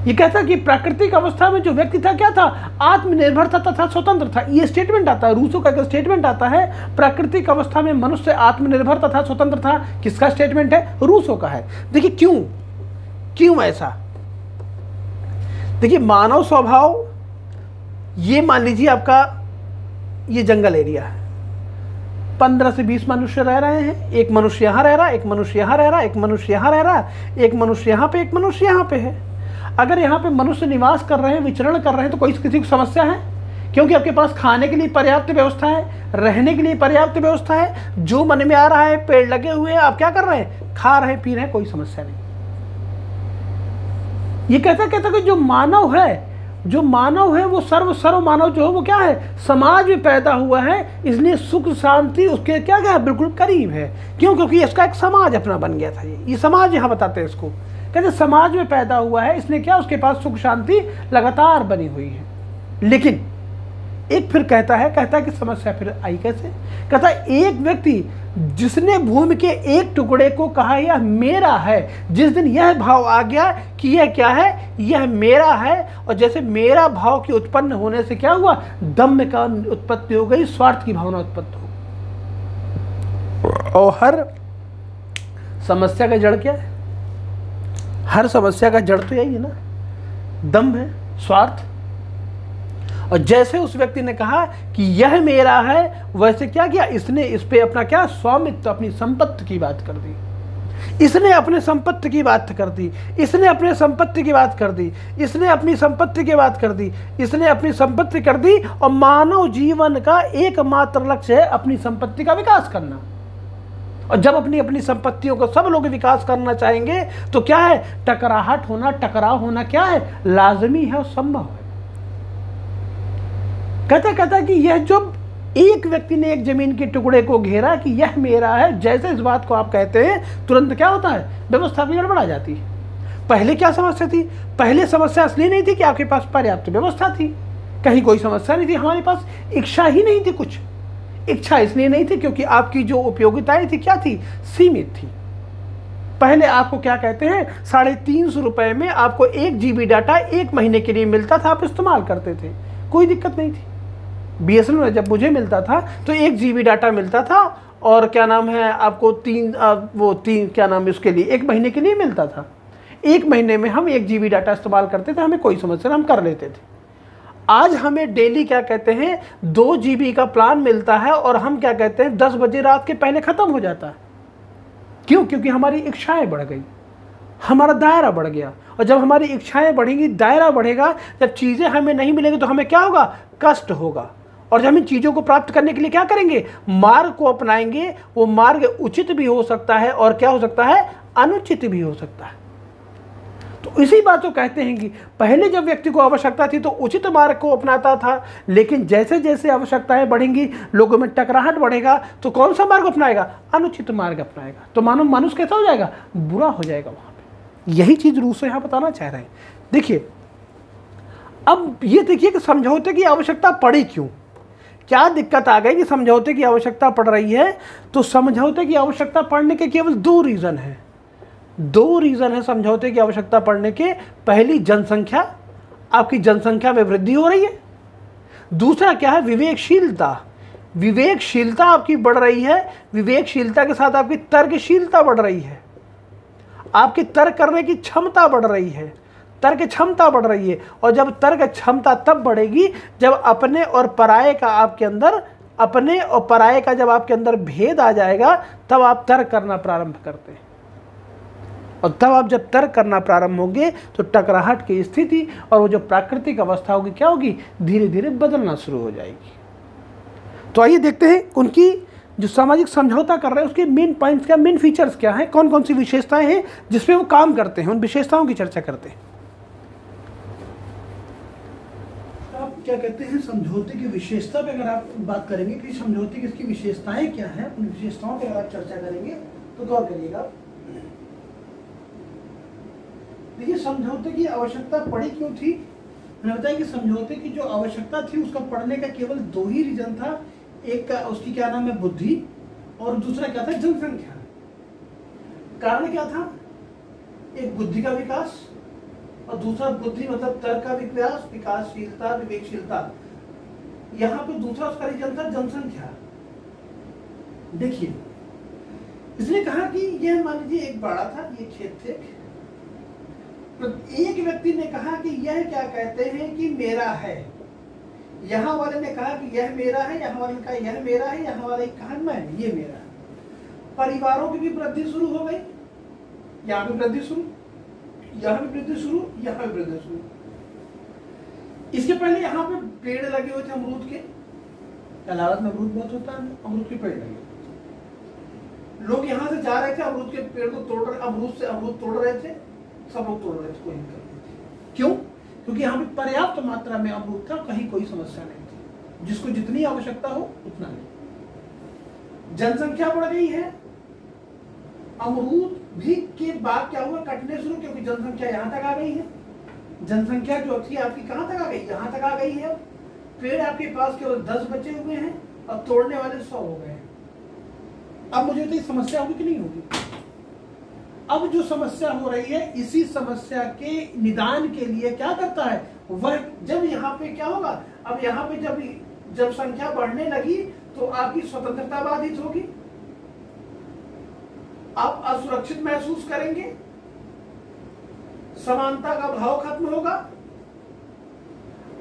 ये कहता कि प्राकृतिक अवस्था में जो व्यक्ति था क्या था, आत्मनिर्भर तथा स्वतंत्र था। ये स्टेटमेंट आता है, रूसो का स्टेटमेंट आता है, प्राकृतिक अवस्था में मनुष्य आत्मनिर्भर तथा स्वतंत्र था। किसका स्टेटमेंट है, रूसो का है। देखिए क्यों ऐसा। देखिए, मानव स्वभाव, ये मान लीजिए आपका ये जंगल एरिया है, 15 से 20 मनुष्य रह रहे हैं। एक मनुष्य यहाँ रह रहा है, एक मनुष्य यहाँ रह रहा है, एक मनुष्य यहाँ रह रहा है, एक मनुष्य यहाँ पे, एक मनुष्य यहाँ पे है। अगर यहाँ पे मनुष्य निवास कर रहे हैं, विचरण कर रहे हैं, तो कोई किसी को समस्या है, क्योंकि आपके पास खाने के लिए पर्याप्त व्यवस्था है, रहने के लिए पर्याप्त व्यवस्था है, जो मन में आ रहा है, पेड़ लगे हुए हैं, आप क्या कर रहे हैं, खा रहे हैं, पी रहे हैं, कोई समस्या नहीं। ये कहता कि जो मानव है वो सर्व मानव जो है वो क्या है, समाज में पैदा हुआ है, इसलिए सुख शांति उसके क्या है, बिल्कुल करीब है। क्यों, क्योंकि इसका एक समाज अपना बन गया था। ये समाज यहाँ बताते हैं इसको, कहते समाज में पैदा हुआ है, इसलिए क्या, उसके पास सुख शांति लगातार बनी हुई है। लेकिन एक फिर कहता है कि समस्या फिर आई कैसे? कहता है एक व्यक्ति जिसने भूमि के एक टुकड़े को कहा यह मेरा है, जिस दिन यह भाव आ गया कि यह क्या है, यह मेरा है, और जैसे मेरा भाव के उत्पन्न होने से क्या हुआ, दम्भ का उत्पत्ति हो गई, स्वार्थ की भावना उत्पत्ति हो गई। और हर समस्या का जड़ क्या है? हर समस्या का जड़ तो यही है ना, दम्भ है, स्वार्थ। और जैसे उस व्यक्ति ने कहा कि यह मेरा है, वैसे क्या किया इसने, इस पे अपना क्या स्वामित्व, अपनी संपत्ति की बात कर दी। इसने अपने संपत्ति की बात कर दी, इसने अपने संपत्ति की बात कर दी, इसने अपनी संपत्ति की बात कर दी, इसने अपनी संपत्ति कर दी। और मानव जीवन का एकमात्र लक्ष्य है अपनी संपत्ति का विकास करना। और जब अपनी अपनी संपत्तियों को सब लोग विकास करना चाहेंगे तो क्या है, टकराहट होना, टकराव होना क्या है, लाजमी है और संभव है। कहता कि यह जो एक व्यक्ति ने एक जमीन के टुकड़े को घेरा कि यह मेरा है, जैसे इस बात को आप कहते हैं तुरंत क्या होता है, व्यवस्था की गड़बड़ आ जाती है। पहले क्या समस्या थी? पहले समस्या इसलिए नहीं थी कि आपके पास पर्याप्त व्यवस्था थी, कहीं कोई समस्या नहीं थी, हमारे पास इच्छा ही नहीं थी। कुछ इच्छा इसलिए नहीं थी क्योंकि आपकी जो उपयोगिताएं थी क्या थी, सीमित थी। पहले आपको क्या कहते हैं, 350 रुपए में आपको 1 GB डाटा 1 महीने के लिए मिलता था, आप इस्तेमाल करते थे, कोई दिक्कत नहीं थी। BSNL में जब मुझे मिलता था तो 1 GB डाटा मिलता था, और क्या नाम है आपको 3 क्या नाम है उसके लिए 1 महीने के लिए मिलता था। 1 महीने में हम 1 GB डाटा इस्तेमाल करते थे, हमें कोई समस्या, हम कर लेते थे। आज हमें डेली क्या कहते हैं 2 GB का प्लान मिलता है, और हम क्या कहते हैं 10 बजे रात के पहले ख़त्म हो जाता है। क्यों? क्योंकि हमारी इच्छाएं बढ़ गई, हमारा दायरा बढ़ गया। और जब हमारी इच्छाएं बढ़ेंगी, दायरा बढ़ेगा, जब चीज़ें हमें नहीं मिलेंगी तो हमें क्या होगा, कष्ट होगा। और जब हम इन चीज़ों को प्राप्त करने के लिए क्या करेंगे, मार्ग को अपनाएंगे। वो मार्ग उचित भी हो सकता है और क्या हो सकता है, अनुचित भी हो सकता है। तो इसी बात को कहते हैं कि पहले जब व्यक्ति को आवश्यकता थी तो उचित मार्ग को अपनाता था, लेकिन जैसे जैसे आवश्यकताएं बढ़ेंगी, लोगों में टकराहट बढ़ेगा, तो कौन सा मार्ग अपनाएगा, अनुचित मार्ग अपनाएगा। तो मानव मनुष्य कैसा हो जाएगा, बुरा हो जाएगा वहां पे। यही चीज रूस यहां बताना चाह रहे हैं। देखिए, अब ये देखिए कि समझौते की आवश्यकता पड़ी क्यों, क्या दिक्कत आ गई कि समझौते की आवश्यकता पड़ रही है। तो समझौते की आवश्यकता पड़ने के केवल 2 रीजन है। 2 रीजन है समझौते की आवश्यकता पड़ने के। पहली, जनसंख्या, आपकी जनसंख्या में वृद्धि हो रही है। दूसरा क्या है, विवेकशीलता। विवेकशीलता आपकी बढ़ रही है, विवेकशीलता के साथ आपकी तर्कशीलता बढ़ रही है, आपकी तर्क करने की क्षमता बढ़ रही है, तर्क क्षमता बढ़ रही है। और जब तर्क क्षमता तब बढ़ेगी जब अपने और पराये का आपके अंदर, अपने और पराये का जब आपके अंदर भेद आ जाएगा, तब आप तर्क करना प्रारंभ करते हैं। और तब आप जब तर्क करना प्रारंभ होंगे तो टकराहट की स्थिति और वो जो प्राकृतिक अवस्था होगी क्या होगी, धीरे धीरे बदलना शुरू हो जाएगी। तो आइए देखते हैं उनकी जो सामाजिक समझौता कर रहे हैं उसके मेन पॉइंट्स क्या, मेन फीचर्स क्या हैं, कौन कौन सी विशेषताएं हैं जिसपे वो काम करते हैं, उन विशेषताओं की चर्चा करते हैं। आप क्या कहते हैं समझौते की विशेषता पे अगर आप बात करेंगे कि समझौते की इसकी विशेषताएं क्या हैं, उन विशेषताओं पे अगर आप चर्चा करेंगे तो गौर करिएगा। देखिए, समझौते की आवश्यकता पड़ी क्यों थी। मैंने बताया कि समझौते की जो आवश्यकता थी उसका पढ़ने का केवल 2 ही रीजन था। एक का उसकी क्या नाम है, बुद्धि, और दूसरा क्या था, जनसंख्या। कारण क्या था, एक बुद्धि का विकास और दूसरा बुद्धि मतलब तर्क का विकास, विकासशीलता, विवेकशीलता। यहाँ पे दूसरा उसका रीजन था जनसंख्या। देखिए, इसने कहा कि यह मान लीजिए एक बाड़ा था, ये खेत थे, तो एक व्यक्ति ने कहा कि यह क्या कहते हैं कि मेरा है, यहाँ वाले ने कहा कि यह मेरा है, यहाँ वाले ने कहा यह मेरा है, यहाँ वाले ने कहा मैं, ये मेरा है। परिवारों की भी वृद्धि शुरू हो गई, यहाँ भी वृद्धि शुरू, यहाँ भी वृद्धि शुरू, यहाँ भी वृद्धि शुरू। इसके पहले यहाँ पे पेड़ लगे हुए थे अमरूद के, इलाहाबाद में अमरूद बहुत होता है, अमरूद के पेड़ लगे, लोग यहाँ से जा रहे थे, अमरूद के पेड़ को तोड़ रहे, अमरूद से अमरूद तोड़ रहे थे, सब लोग तोड़ रहे थे, कोई दिक्कत नहीं थी। क्यों? क्योंकि यहाँ पे पर्याप्त मात्रा में अमरूद था, कहीं कोई समस्या नहीं थी, जिसको जितनी आवश्यकता हो उतना नहीं। जनसंख्या बढ़ गई है, अमरूद भी के बाद क्या हुआ, कटने शुरू, क्योंकि जनसंख्या यहाँ तक आ गई है। जनसंख्या जो थी आपकी कहाँ तक आ गई, यहाँ तक आ गई है। पेड़ आपके पास केवल 10 बचे हुए हैं और तोड़ने वाले 100 हो गए हैं। अब मुझे तो समस्या होगी कि नहीं होगी? अब जो समस्या हो रही है, इसी समस्या के निदान के लिए क्या करता है वह, जब यहाँ पे क्या होगा, अब यहाँ पे जब जनसंख्या बढ़ने लगी तो आपकी स्वतंत्रता बाधित होगी, आप असुरक्षित महसूस करेंगे, समानता का भाव खत्म होगा,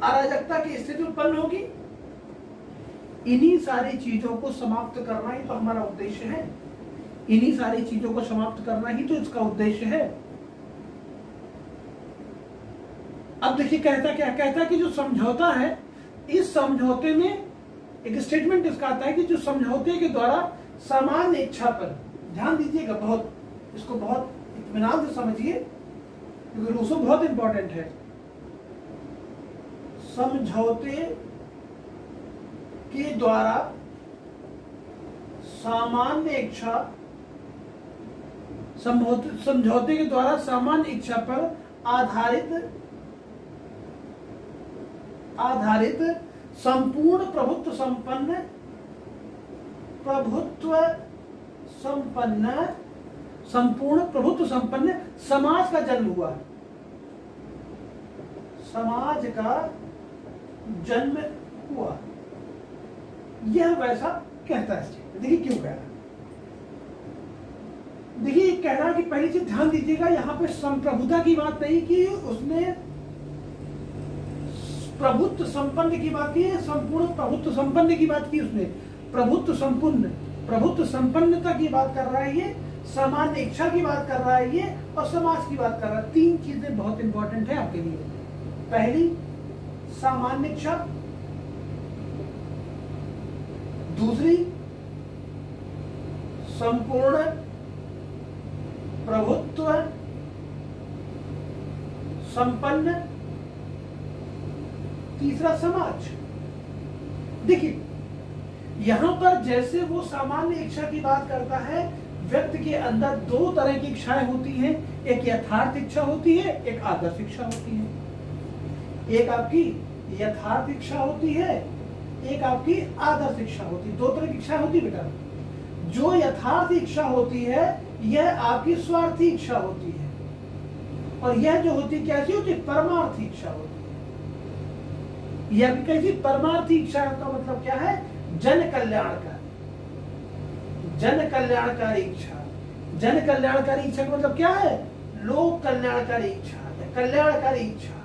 अराजकता की स्थिति उत्पन्न होगी। इन्हीं सारी चीजों को समाप्त करना ही तो हमारा उद्देश्य है, इन्हीं सारी चीजों को समाप्त करना ही तो इसका उद्देश्य है। अब देखिए कहता क्या, कहता कि जो समझौता है, इस समझौते में एक स्टेटमेंट इसका आता है कि जो समझौते के द्वारा सामान्य इच्छा पर, ध्यान दीजिएगा, बहुत इसको बहुत इत्मीनान से समझिए क्योंकि रूसो बहुत इंपॉर्टेंट है। समझौते के द्वारा सामान्य इच्छा, समझौते के द्वारा सामान्य इच्छा पर आधारित संपूर्ण प्रभुत्व संपन्न समाज का जन्म हुआ, समाज का जन्म हुआ। यह वैसा कहता है। देखिए क्यों कह रहा है, देखिए कह रहा कि पहली चीज ध्यान दीजिएगा, यहां पे संप्रभुता की बात नहीं की, उसने प्रभुत्व संपन्न की बात की है, संपूर्ण प्रभुत्व संपन्न की बात की उसने, प्रभुत्व संपन्नता की बात कर रहा है ये, सामान्य इच्छा की बात कर रहा है ये, और समाज की बात कर रहा है। 3 चीजें बहुत इंपॉर्टेंट है आपके लिए। पहली सामान्य इच्छा, दूसरी संपूर्ण प्रभुत्व संपन्न, तीसरा समाज। देखिए यहां पर जैसे वो सामान्य इच्छा की बात करता है, व्यक्ति के अंदर 2 तरह की इच्छाएं होती हैं, एक यथार्थ इच्छा होती है, एक आदर्श इच्छा होती है। एक आपकी यथार्थ इच्छा होती है, एक आपकी आदर्श इच्छा होती है। 2 तरह की इच्छा होती है बेटा। जो यथार्थ इच्छा होती है यह आपकी स्वार्थी इच्छा होती है, और यह जो होती है कैसी होती है, परमार्थी इच्छा होती है। यह भी कैसी परमार्थी इच्छा का मतलब क्या है, जन कल्याणकारी, जन कल्याणकारी इच्छा। जन कल्याणकारी इच्छा का मतलब क्या है, लोक कल्याणकारी इच्छा या कल्याणकारी इच्छा।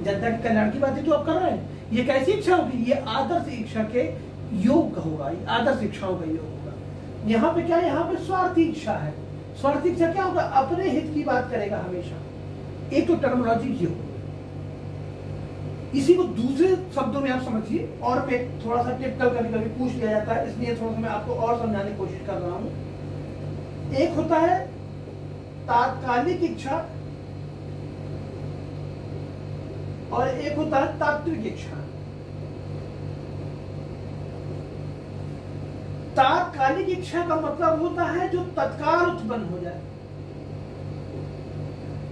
जनता के कल्याण की बात ही तो आप कर रहे हैं। ये कैसी इच्छा होगी, ये आदर्श इच्छा के योग का होगा, ये आदर्श इच्छाओं का योग होगा। यहाँ पे क्या है, यहाँ पे स्वार्थी इच्छा है। स्वार्थी इच्छा क्या होगा, अपने हित की बात करेगा हमेशा। एक तो टर्मिनोलॉजी ये होगी, इसी को दूसरे शब्दों में आप समझिए, और पे थोड़ा सा टिपिकल कभी कभी पूछ लिया जाता है, इसलिए थोड़ा सा मैं आपको और समझाने की कोशिश कर रहा हूं। एक होता है तात्कालिक इच्छा और एक होता है तात्विक इच्छा। तात्कालिक इच्छा का मतलब होता है जो तत्काल उत्पन्न हो जाए।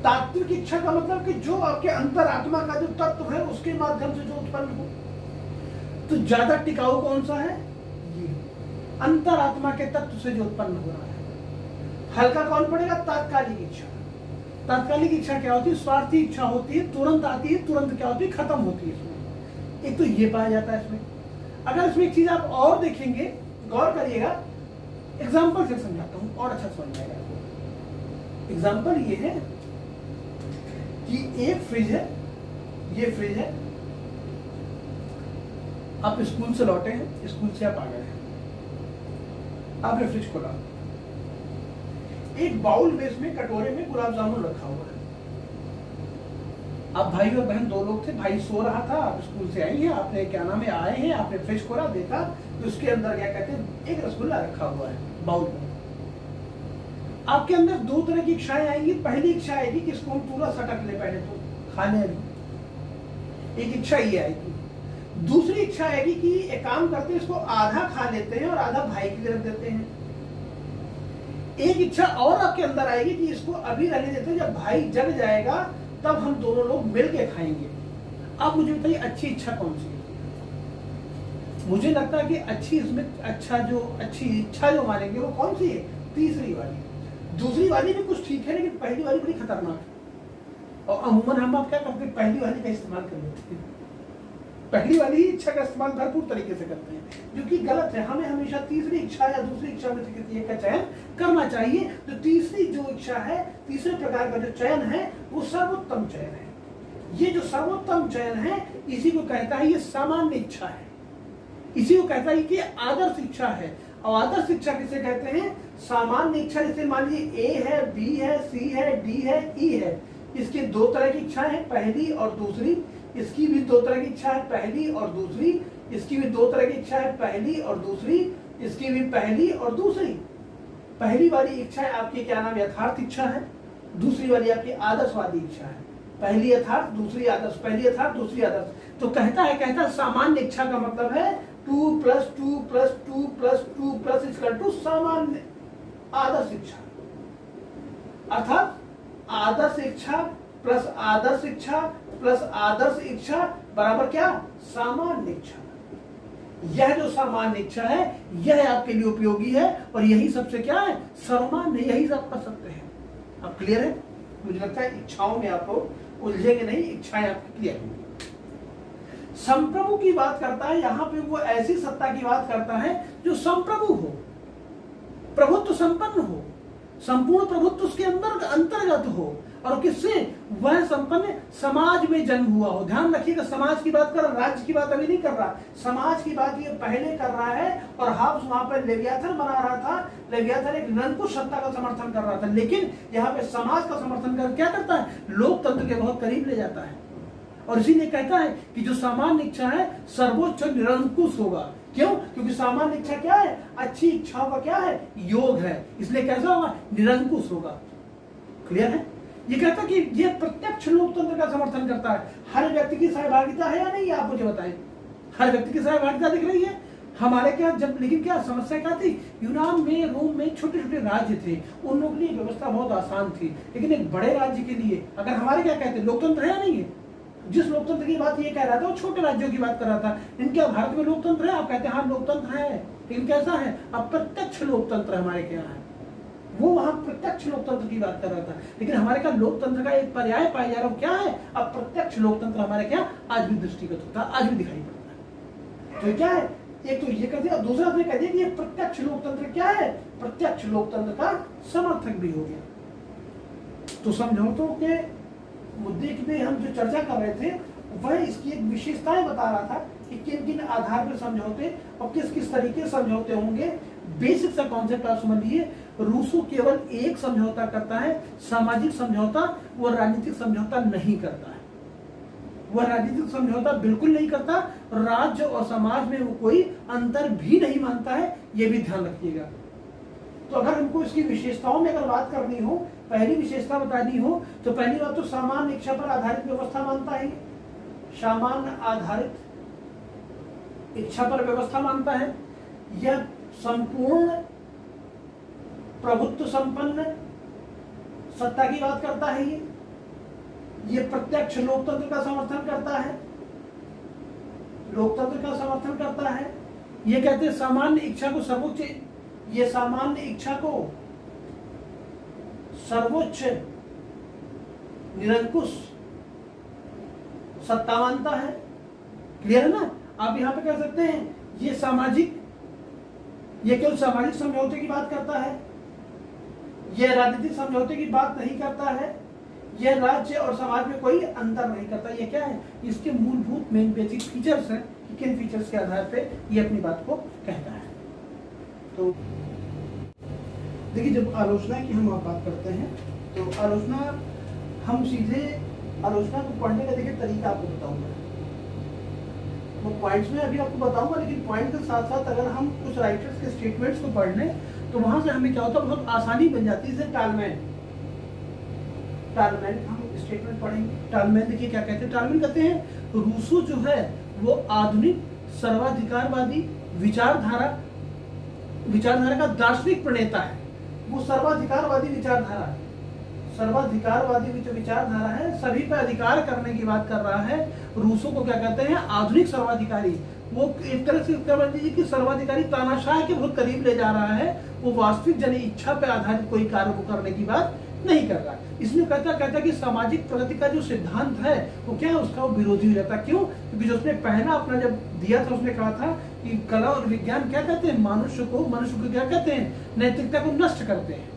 तात्विक इच्छा का मतलब कि जो आपके अंतरात्मा का जो तत्व है उसके माध्यम से जो उत्पन्न हो। तो ज्यादा टिकाऊ कौन सा है, ये अंतरात्मा के तत्व से जो उत्पन्न हो रहा है। हल्का कौन पड़ेगा, तात्कालिक इच्छा। तात्कालिक इच्छा क्या होती है, स्वार्थी इच्छा होती है, तुरंत आती है, तुरंत क्या होती है, खत्म होती है इसमें। एक तो ये पाया जाता है इसमें। अगर इसमें एक चीज आप और देखेंगे, गौर करिएगा, एग्जाम्पल से समझाता हूं और अच्छा समझ जाएगा। एग्जाम्पल ये है कि एक फ्रिज है, ये फ्रिज है, आप स्कूल से लौटे हैं, स्कूल से आप आ गए हैं, आपने फ्रिज खोला, एक बाउल में इसमें कटोरे में गुलाब जामुन रखा हुआ है। अब भाई और बहन 2 लोग थे, भाई सो रहा था, आप स्कूल से आई हैं, आपने क्या नाम है आए हैं, आपने फ्रिज खोला, देखा तो उसके अंदर क्या कहते हैं, एक रसगुल्ला रखा हुआ है बाउल में। आपके अंदर 2 तरह की इच्छाएं आएंगी। पहली इच्छा आएगी कि इसको हम पूरा सटक ले, पहले तो खाने अभी, एक इच्छा ये आएगी। दूसरी इच्छा आएगी कि एक काम करते हैं, इसको आधा खा लेते हैं और आधा भाई के लिए रख देते हैं। एक इच्छा और आपके अंदर आएगी कि इसको अभी रहने देते हैं, जब भाई जग जाएगा तब हम दोनों लोग मिल के खाएंगे। अब मुझे बताइए अच्छी इच्छा कौन सी है? मुझे लगता है कि अच्छी इच्छा जो मानेंगे वो कौन सी है? तीसरी वाली। दूसरी वाली भी कुछ ठीक है, लेकिन पहली वाली बड़ी खतरनाक है। और अमूमन हम आप क्या करते हैं, पहली वाली का इस्तेमाल कर लेते हैं। पहली वाली ही इच्छा का इस्तेमाल भरपूर तरीके से करते हैं, जो कि गलत है। हमें हमेशा तीसरी इच्छा या दूसरी इच्छा में से किसी एक का चयन करना चाहिए। तो तीसरी जो इच्छा है, तीसरे प्रकार का जो चयन है, वो सर्वोत्तम चयन है। ये जो सर्वोत्तम चयन है, इसी को कहता है ये सामान्य इच्छा है। इसी को कहता है कि आदर्श इच्छा है। और आदर्श इच्छा किसे कहते हैं? सामान्य इच्छा। जैसे मान लीजिए ए है, बी है, सी है, डी है, ई है। इसकी दो तरह की इच्छाएं हैं, पहली और दूसरी। इसकी भी दो तरह की इच्छा है, पहली और दूसरी। इसकी भी दो तरह की इच्छा है, पहली और दूसरी। इसकी भी पहली और दूसरी। पहली वाली इच्छा है आपकी क्या नाम? यथार्थ इच्छा है। दूसरी वाली आपकी आदर्शवादी इच्छा है। पहली यथार्थ, दूसरी आदर्श। पहली यथार्थ, दूसरी आदर्श। तो कहता है सामान्य इच्छा का मतलब है 2 + 2 + 2 + 2 + सामान्य आदर्श इच्छा। अर्थात आदर्श इच्छा प्लस आदर्श इच्छा प्लस आदर्श इच्छा बराबर क्या? सामान्य इच्छा। यह जो सामान्य इच्छा है, यह आपके लिए उपयोगी है, और यही सबसे क्या है? सर्वमान्य। यही सब कर सकते हैं। अब क्लियर है? मुझे लगता है इच्छाओं में आप लोग उलझेंगे नहीं, इच्छाएं आपकी क्लियर होंगी। संप्रभु की बात करता है, यहां पे वो ऐसी सत्ता की बात करता है जो संप्रभु हो, प्रभुत्व संपन्न हो, संपूर्ण प्रभुत्व उसके अंतर्गत हो। और किससे? वह संपन्न समाज में जन्म हुआ हो। ध्यान रखिएगा, समाज की बात कर रहा, राज्य की बात अभी नहीं कर रहा। समाज की बात ये पहले कर रहा है। और हाब्स वहां पर लेवियाथन बना रहा था। लेवियाथन एक निरंकुश सत्ता का समर्थन कर रहा था, लेकिन यहाँ पे समाज का समर्थन कर क्या करता है? लोकतंत्र के बहुत करीब ले जाता है। और इसीलिए कहता है कि जो सामान्य इच्छा है सर्वोच्च निरंकुश होगा। क्यों? क्योंकि सामान्य इच्छा क्या है? अच्छी इच्छाओं का क्या है? योग है। इसलिए कैसा होगा? निरंकुश होगा। क्लियर है? ये कहता है कि ये प्रत्यक्ष लोकतंत्र का समर्थन करता है। हर व्यक्ति की सहभागिता है या नहीं, आप मुझे बताएं। हर व्यक्ति की सहभागिता दिख रही है हमारे क्या? जब लेकिन क्या समस्या क्या थी? यूनान में, रोम में छोटे छोटे राज्य थे, उन लोगों के लिए व्यवस्था बहुत आसान थी। लेकिन एक बड़े राज्य के लिए, अगर हमारे क्या कहते हैं, लोकतंत्र है या नहीं है? जिस लोकतंत्र की बात ये कह रहा था वो छोटे राज्यों की बात कर रहा था। इनके भारत में लोकतंत्र है? आप कहते हैं हाँ लोकतंत्र है, लेकिन कैसा है? अप्रत्यक्ष लोकतंत्र हमारे क्या है। वो वहां प्रत्यक्ष लोकतंत्र की बात कर रहा था, लेकिन हमारे का लोकतंत्र का एक पर्याय पाया जा रहा है। क्या है? अप्रत्यक्ष लोकतंत्र हमारे क्या आज भी दृष्टिगत होता है, आज भी दिखाई पड़ता है। तो क्या है? एक तो ये कर दिया, और दूसरा आपने कह दिया कि ये प्रत्यक्ष लोकतंत्र क्या है? प्रत्यक्ष लोकतंत्र का समर्थक भी हो गया। तो समझौतों के मुद्दे की हम जो चर्चा कर रहे थे, वह इसकी एक विशेषताएं बता रहा था कि किन किन आधार पर समझौते और किस किस तरीके से समझौते होंगे। बेसिक सा कॉन्सेप्ट आप समझ लीजिए। रूसो केवल एक समझौता करता है, सामाजिक समझौता। वो राजनीतिक समझौता नहीं करता है। वह राजनीतिक समझौता बिल्कुल नहीं करता। राज्य और समाज में वो कोई अंतर भी नहीं मानता है, ये भी ध्यान रखिएगा। तो अगर हमको इसकी विशेषताओं में अगर बात करनी हो, पहली विशेषता बतानी हो, तो पहली बात तो सामान्य इच्छा पर आधारित व्यवस्था मानता है। सामान्य आधारित इच्छा पर व्यवस्था मानता है। यह संपूर्ण प्रभुत्व संपन्न सत्ता की बात करता है। ये प्रत्यक्ष लोकतंत्र का समर्थन करता है। लोकतंत्र का समर्थन करता है। ये कहते हैं सामान्य इच्छा को सर्वोच्च, ये सामान्य इच्छा को सर्वोच्च निरंकुश सत्ता मानता है। क्लियर है ना? आप यहां पे कह सकते हैं ये सामाजिक, ये केवल सामाजिक समझौते की बात करता है। यह राजनीतिक समझौते की बात नहीं करता है। यह राज्य और समाज में कोई अंतर नहीं करता। ये क्या है? इसके मूलभूत मेन बेसिक फीचर्स हैं कि किन फीचर्स के आधार पे ये अपनी बात को कहता है। तो देखिए, जब आलोचना की हम बात करते हैं तो आलोचना, हम सीधे आलोचना को पढ़ने का देखिए तरीका आपको बताऊंगा। वो पॉइंट्स में अभी आपको बताऊंगा, लेकिन पॉइंट के साथ साथ अगर हम कुछ राइटर्स के स्टेटमेंट्स को पढ़ लें तो वहां से हमें क्या होता है, बहुत आसानी बन जाती है। जैसे टालमैन हम स्टेटमेंट पढ़ेंगे। टालमैन देखिए क्या कहते हैं। टालमैन कहते हैं रूसो जो है वो आधुनिक सर्वाधिकारवादी विचारधारा का दार्शनिक प्रणेता है। वो सर्वाधिकारवादी विचारधारा है। सर्वाधिकारवादी की जो विचारधारा है, सभी पर अधिकार करने की बात कर रहा है। रूसों को क्या कहते हैं? आधुनिक सर्वाधिकारी। वो एक तरह से क्या मान लीजिए कि सर्वाधिकारी तानाशाह के बहुत करीब ले जा रहा है। वो वास्तविक जन इच्छा पर आधारित कोई कार्य को करने की बात नहीं कर रहा। इसमें कहता कि सामाजिक प्रगति का जो सिद्धांत है वो क्या है, उसका वो विरोधी हो जाता। क्यों? क्योंकि जो उसने पहला अपना जब दिया था, उसने कहा था कि कला और विज्ञान क्या कहते हैं, मनुष्य को क्या कहते हैं, नैतिकता को नष्ट करते हैं।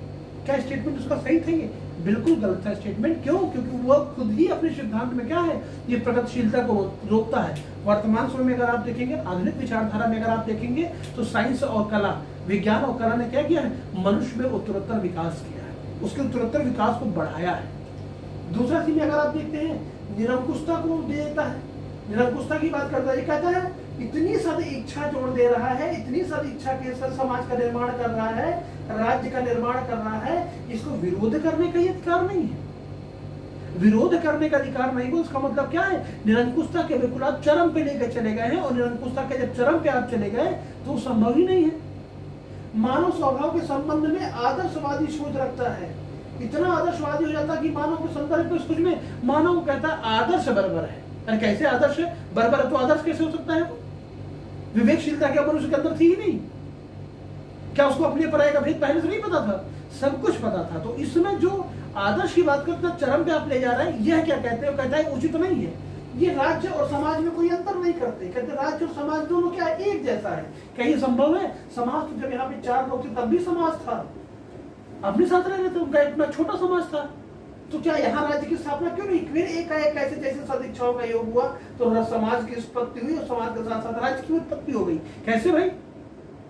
क्या स्टेटमेंट उसका सही था? ये बिल्कुल गलत था स्टेटमेंट। क्यों? क्योंकि वो खुद ही अपने सिद्धांत में क्या है, ये प्रगतिशीलता को रोकता है। वर्तमान समय में अगर आप देखेंगे, आधुनिक विचारधारा में अगर आप देखेंगे, तो साइंस और कला, विज्ञान और कला ने क्या किया है, मनुष्य में उत्तरोत्तर विकास किया है, उसके उत्तरोत्तर विकास को बढ़ाया है। दूसरा चीज अगर आप देखते हैं, निरंकुशता को दे देता है। निरंकुशता की बात करता है, ये कहता है इतनी सारी इच्छा जोड़ दे रहा है, इतनी सारी इच्छा के साथ समाज का निर्माण कर रहा है, राज्य का निर्माण कर रहा है, इसको विरोध करने का अधिकार नहीं है। विरोध करने का अधिकार नहीं हो, इसका मतलब क्या है, निरंकुशता के बिल्कुल आप चरम पे लेकर चले गए हैं। और निरंकुशता के जब चरम पे आप चले गए तो संभव ही नहीं है। मानव स्वभाव के संबंध में आदर्शवादी सोच रखता है। इतना आदर्शवादी हो जाता कि मानव के संदर्भ में कुछ में मानव कहता है आदर्श बराबर है। अरे कैसे आदर्श है? बराबर है तो आदर्श कैसे हो सकता है? विवेकशीलता क्या मनुष्य के अंदर थी ही नहीं? क्या उसको अपने पराये का भेद पहले से नहीं पता था? सब कुछ पता था। तो इसमें जो आदर्श की बात करते चरम पे आप ले जा रहे हैं, यह क्या कहते हैं? कहता है उचित नहीं है। ये राज्य और समाज में कोई अंतर नहीं करते। कहते राज्य और समाज दोनों क्या एक जैसा है। क्या ये संभव है? समाज तो जब यहाँ पे 4 लोग थे तब भी समाज था, अपने साथ रह रहे थे, उनका इतना छोटा समाज था। तो क्या यहाँ राज्य की स्थापना क्यों नहीं? फिर एक ऐसे जैसे सदिच्छाओं का योग हुआ तो समाज की उत्पत्ति हुई और समाज के साथ साथ राज्य की उत्पत्ति हो गई। कैसे भाई?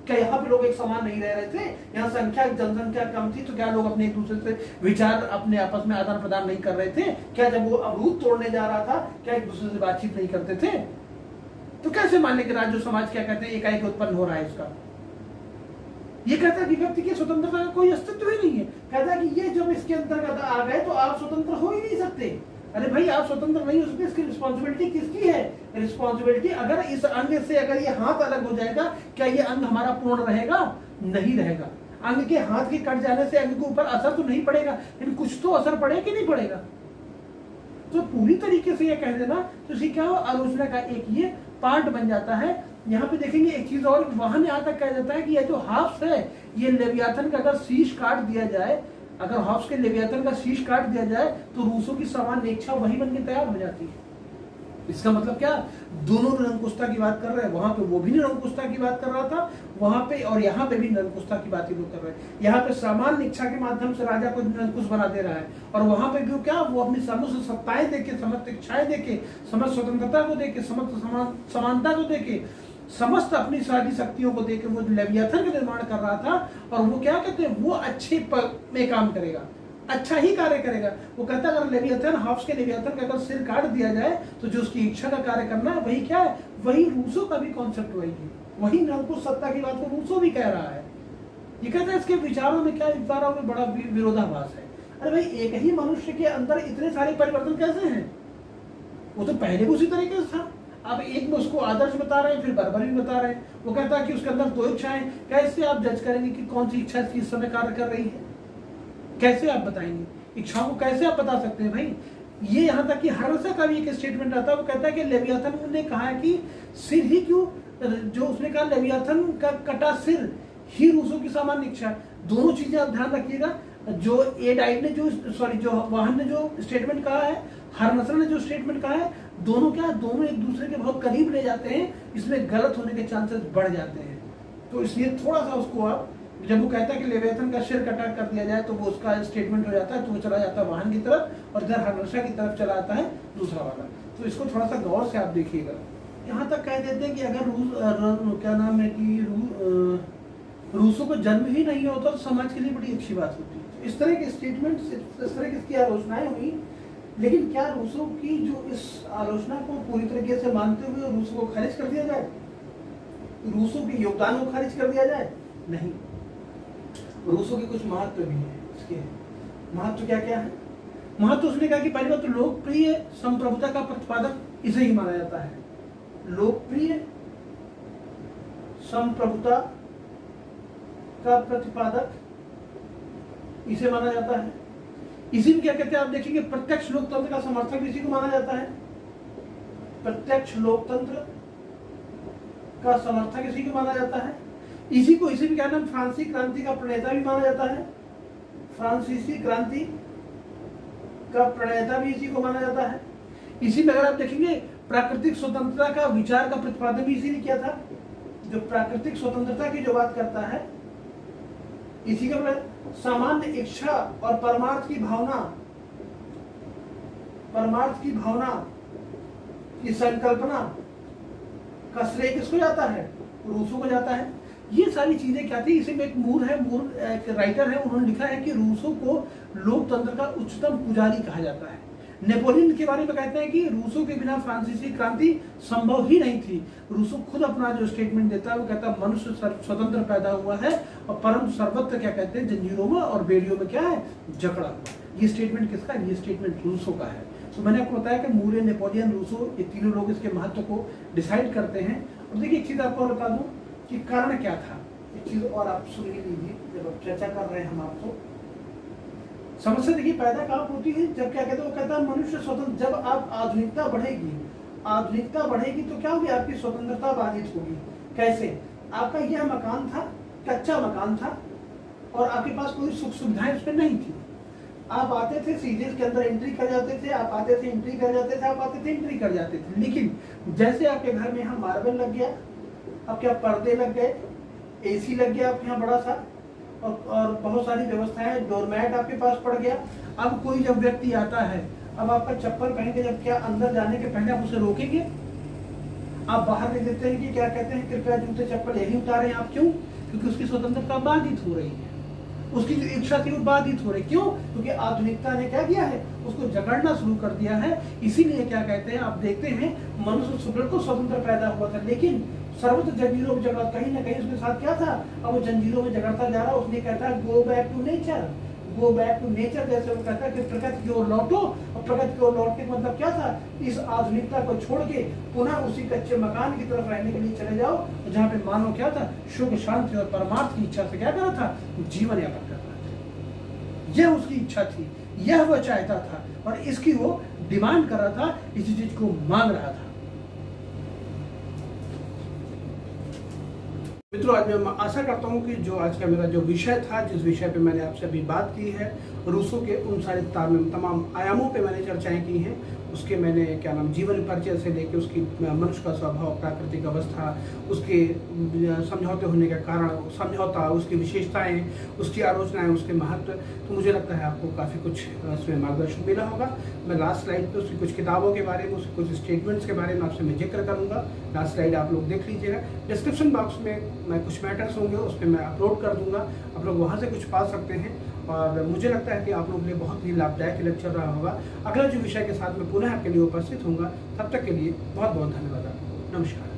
क्या यहाँ पे लोग एक समान नहीं रह रहे थे? यहाँ जनसंख्या कम थी तो क्या लोग अपने एक दूसरे से विचार अपने आपस में आदान प्रदान नहीं कर रहे थे? क्या जब वो अवरोध तोड़ने जा रहा था क्या एक दूसरे से बातचीत नहीं करते थे? तो कैसे मानने के राज्य समाज क्या कहते हैं एकाएक उत्पन्न हो रहा है इसका? ये कहता है कि व्यक्ति की स्वतंत्रता का कोई अस्तित्व ही नहीं है। कहता है कि ये जब इसके अंतर्गत आ गए तो आप स्वतंत्र हो ही नहीं सकते। अरे भाई आप स्वतंत्र नहीं हो सकते, इसकी रिस्पॉन्सिबिलिटी किसकी है? रिस्पॉन्सिबिलिटी अगर इस अंग से अगर ये हाथ अलग हो जाएगा, क्या ये अंग हमारा पूर्ण रहेगा? नहीं रहेगा। अंग के हाथ के कट जाने से अंग के ऊपर असर तो नहीं पड़ेगा, लेकिन कुछ तो असर पड़ेगा कि नहीं पड़ेगा? तो पूरी तरीके से ये कह देना तो इसी क्या हो, आलोचना का एक ये पार्ट बन जाता है। यहाँ पे देखेंगे एक चीज और, वहां यहाँ तक कह देता है कि ये जो हाफ्स है, ये लेवियाथन का अगर शीश काट दिया जाए, अगर हाफ्स के लेवियाथन का शीश काट दिया जाए तो रूसों की सामान्य इच्छा वही बनके तैयार हो जाती है। इसका मतलब क्या? दोनों निरंकुशता की बात कर रहे हैं। वहां पे वो भी निरंकुशता की बात कर रहा था वहां पे, और यहाँ पे भी निरंकुशता की बात ही वो कर रहे हैं। यहाँ पे सामान्य इच्छा के माध्यम से राजा को निरंकुश बना दे रहा है, और वहां पे भी क्या, वो अपनी समस्त सत्ताएं देके, समस्त इच्छाएं देके, समस्त स्वतंत्रता को देके, समस्त समानता को देके, समस्त अपनी सारी शक्तियों को देके वो लेवियाथन का निर्माण कर रहा था। और वो क्या कहते हैं, वो अच्छे में काम करेगा, अच्छा ही कार्य करेगा। वो कहता है अगर लेवियाथन, हाफ्स के लेवियाथन का अगर सिर काट दिया जाए तो जो उसकी इच्छा का कार्य करना है वही क्या है, वही रूसों का भी कॉन्सेप्ट वही है, वही निरंकुश सत्ता की बात को रूसों भी कह रहा है। ये कहता है इसके विचारों में क्या, विचारों में बड़ा विरोधाभास है। अरे भाई एक ही मनुष्य के अंदर इतने सारे परिवर्तन कैसे हैं? वो तो पहले भी उसी तरीके से था। अब एक में उसको आदर्श बता रहे हैं, फिर बर्बरी बता रहे हैं। वो कहता है कि उसके अंदर 2 इच्छाएं, कैसे आप जज करेंगे कि कौन सी इच्छा इस समय कार्य कर रही है? कैसे आप बताएंगे? इच्छाओं को कैसे आप बता सकते हैं भाई? ये यहाँ तक कि हर्षा का भी एक स्टेटमेंट आता है। वो कहता है कि लेवियाथन ने कहा है कि सिर ही क्यों, जो उसने कहा लेवियाथन का कटा सिर ही रूसों की सामान्य इच्छा। दोनों चीजें आप ध्यान रखिएगा। जो एडाइड ने जो वाहन ने जो स्टेटमेंट कहा है, हरनसर ने जो स्टेटमेंट कहा है, दोनों क्या, दोनों एक दूसरे के बहुत करीब ले जाते हैं। इसमें गलत होने के चांसेस बढ़ जाते हैं। तो इसलिए थोड़ा सा उसको आप, जब वो कहता है कि लेवियाथन का सिर कटा कर दिया जाए तो वो उसका स्टेटमेंट हो जाता है, तो वो चला जाता है वाहन की तरफ, और इधर हर्नसा की तरफ चला आता है दूसरा वाला। तो इसको थोड़ा सा गौर से आप देखिएगा। यहाँ तक कह देते हैं कि अगर क्या नाम है कि रूसों को जन्म ही नहीं होता तो समाज के लिए बड़ी अच्छी बात होती है। इस तरह के स्टेटमेंट, इस तरह की इसकी आलोचनाएं हुई। लेकिन क्या रूसों की जो इस आलोचना को पूरी तरीके से मानते हुए रूसों को खारिज कर दिया जाए, रूसों के योगदान को खारिज कर दिया जाए? नहीं। रूसों के कुछ महत्व भी है। इसके महत्व क्या क्या है? महत्व उसने कहा कि पहली बात तो लोकप्रिय संप्रभुता का प्रतिपादक इसे ही माना जाता है। लोकप्रिय संप्रभुता का प्रतिपादक इसे माना जाता है। इसी में क्या कहते हैं आप देखेंगे, प्रत्यक्ष लोकतंत्र का समर्थक इसी को माना जाता है। प्रत्यक्ष लोकतंत्र का समर्थक इसी को माना जाता है। इसी में क्या नाम, फ्रांसीसी क्रांति का प्रणेता भी माना जाता है। फ्रांसीसी क्रांति का प्रणेता भी इसी को माना जाता है। इसी में अगर आप देखेंगे, प्राकृतिक स्वतंत्रता का विचार का प्रतिपादन भी इसी ने किया था। जो प्राकृतिक स्वतंत्रता की जो बात करता है, इसी का सामान्य इच्छा और परमार्थ की भावना की संकल्पना का श्रेय किसको जाता है, रूसो को जाता है। ये सारी चीजें क्या थी, इसी में एक मूर एक राइटर है, उन्होंने लिखा है कि रूसो को लोकतंत्र का उच्चतम पुजारी कहा जाता है। नेपोलियन के बारे में कहते हैं कि रूसो के बिना फ्रांसीसी क्रांति संभव ही नहीं थी। रूसो खुद अपना जो स्टेटमेंट देता है वो कहता है मनुष्य स्वतंत्र पैदा हुआ है और परंतु सर्वत्र क्या कहते हैं, जंजीरों में और बेड़ियों में क्या है, जकड़ा हुआ। ये स्टेटमेंट किसका है, ये स्टेटमेंट रूसो का है। तो मैंने आपको बताया कि मूरे, नेपोलियन, रूसो, ये तीनों लोग इसके महत्व को डिसाइड करते हैं। और देखिए एक चीज आपको बता दूं कि कारण क्या था, एक चीज और आप सुन लीजिए जब आप चर्चा कर रहे हैं हम आपको। समस्या देखिए पैदा कहाँ होती है, जब क्या कहते हैं, वो कहता है मनुष्य स्वतंत्र, जब आप आधुनिकता बढ़ेगी तो क्या होगी, आपकी स्वतंत्रता बाधित होगी। कैसे, आपका यह मकान था, कच्चा मकान था और आपके पास कोई सुख सुविधाएं उसमें नहीं थी। आप आते थे सीधे इसके अंदर एंट्री कर जाते थे, आप आते थे एंट्री कर जाते थे, आप आते थे एंट्री कर जाते थे। लेकिन जैसे आपके घर में यहाँ मार्बल लग गया, आपके यहाँ पर्दे लग गए, एसी लग गया आपके यहाँ बड़ा सा, और बहुत सारी व्यवस्थाएं, डोरमैट आपके पास पड़ गया। अब कोई जब व्यक्ति आता है, अब आपका चप्पल पहन के जब क्या अंदर जाने के पहले आप उसे रोकेंगे, आप बाहर नहीं देते हैं कि क्या कहते हैं, कृपया जूते चप्पल यही उतारें। आप क्यों, क्योंकि उसकी स्वतंत्रता बाधित हो रही है, उसकी जो इच्छा थी वो बाधित हो रही। क्यों, क्योंकि आधुनिकता ने क्या किया है, उसको जगड़ना शुरू कर दिया है। इसीलिए क्या कहते हैं, आप देखते हैं मनुष्य को स्वतंत्र पैदा हुआ था, लेकिन सर्वत्र जंजीरों में जगड़ा, कहीं ना कहीं उसके साथ क्या था, अब वो जंजीरों में जगड़ता जा रहा। उसने कहता है गो बैक टू नेचर, जैसे वो कहता है कि प्रकृति की ओर लौटो। और प्रकृति की ओर लौटने का मतलब क्या था, इस आधुनिकता को छोड़ के पुनः उसी कच्चे मकान की तरफ रहने के लिए चले जाओ, जहाँ पे मानव क्या था, सुख शांति और परमार्थ की इच्छा से क्या कर रहा था, जीवन यापन कर रहा था। यह उसकी इच्छा थी, यह वह चाहता था और इसकी वो डिमांड कर रहा था, इसी चीज को मांग रहा था। मित्रों, आज मैं आशा करता हूँ कि जो आज का मेरा जो विषय था, जिस विषय पे मैंने आपसे अभी बात की है, रूसो के उन सारे तमाम आयामों पे मैंने चर्चाएं की हैं, उसके मैंने क्या नाम, जीवन परिचय से लेकर उसकी मनुष्य का स्वभाव, प्राकृतिक अवस्था, उसके समझौते होने का कारण, समझौता, उसकी विशेषताएं, उसकी आलोचनाएं, उसके महत्व। तो मुझे लगता है आपको काफ़ी कुछ इसमें मार्गदर्शन मिला होगा। मैं लास्ट स्लाइड पे उसकी कुछ किताबों के बारे में, उसके कुछ स्टेटमेंट्स के बारे में आपसे मैं जिक्र करूँगा। लास्ट स्लाइड आप लोग देख लीजिएगा। डिस्क्रिप्शन बॉक्स में मैं कुछ मैटर्स होंगे उस पर मैं अपलोड कर दूँगा, आप लोग वहाँ से कुछ पा सकते हैं। और मुझे लगता है कि आप लोगों के लिए बहुत ही लाभदायक लेक्चर रहा होगा। अगला जो विषय के साथ मैं पुनः आपके लिए उपस्थित होऊंगा, तब तक के लिए बहुत बहुत धन्यवाद आपको। नमस्कार।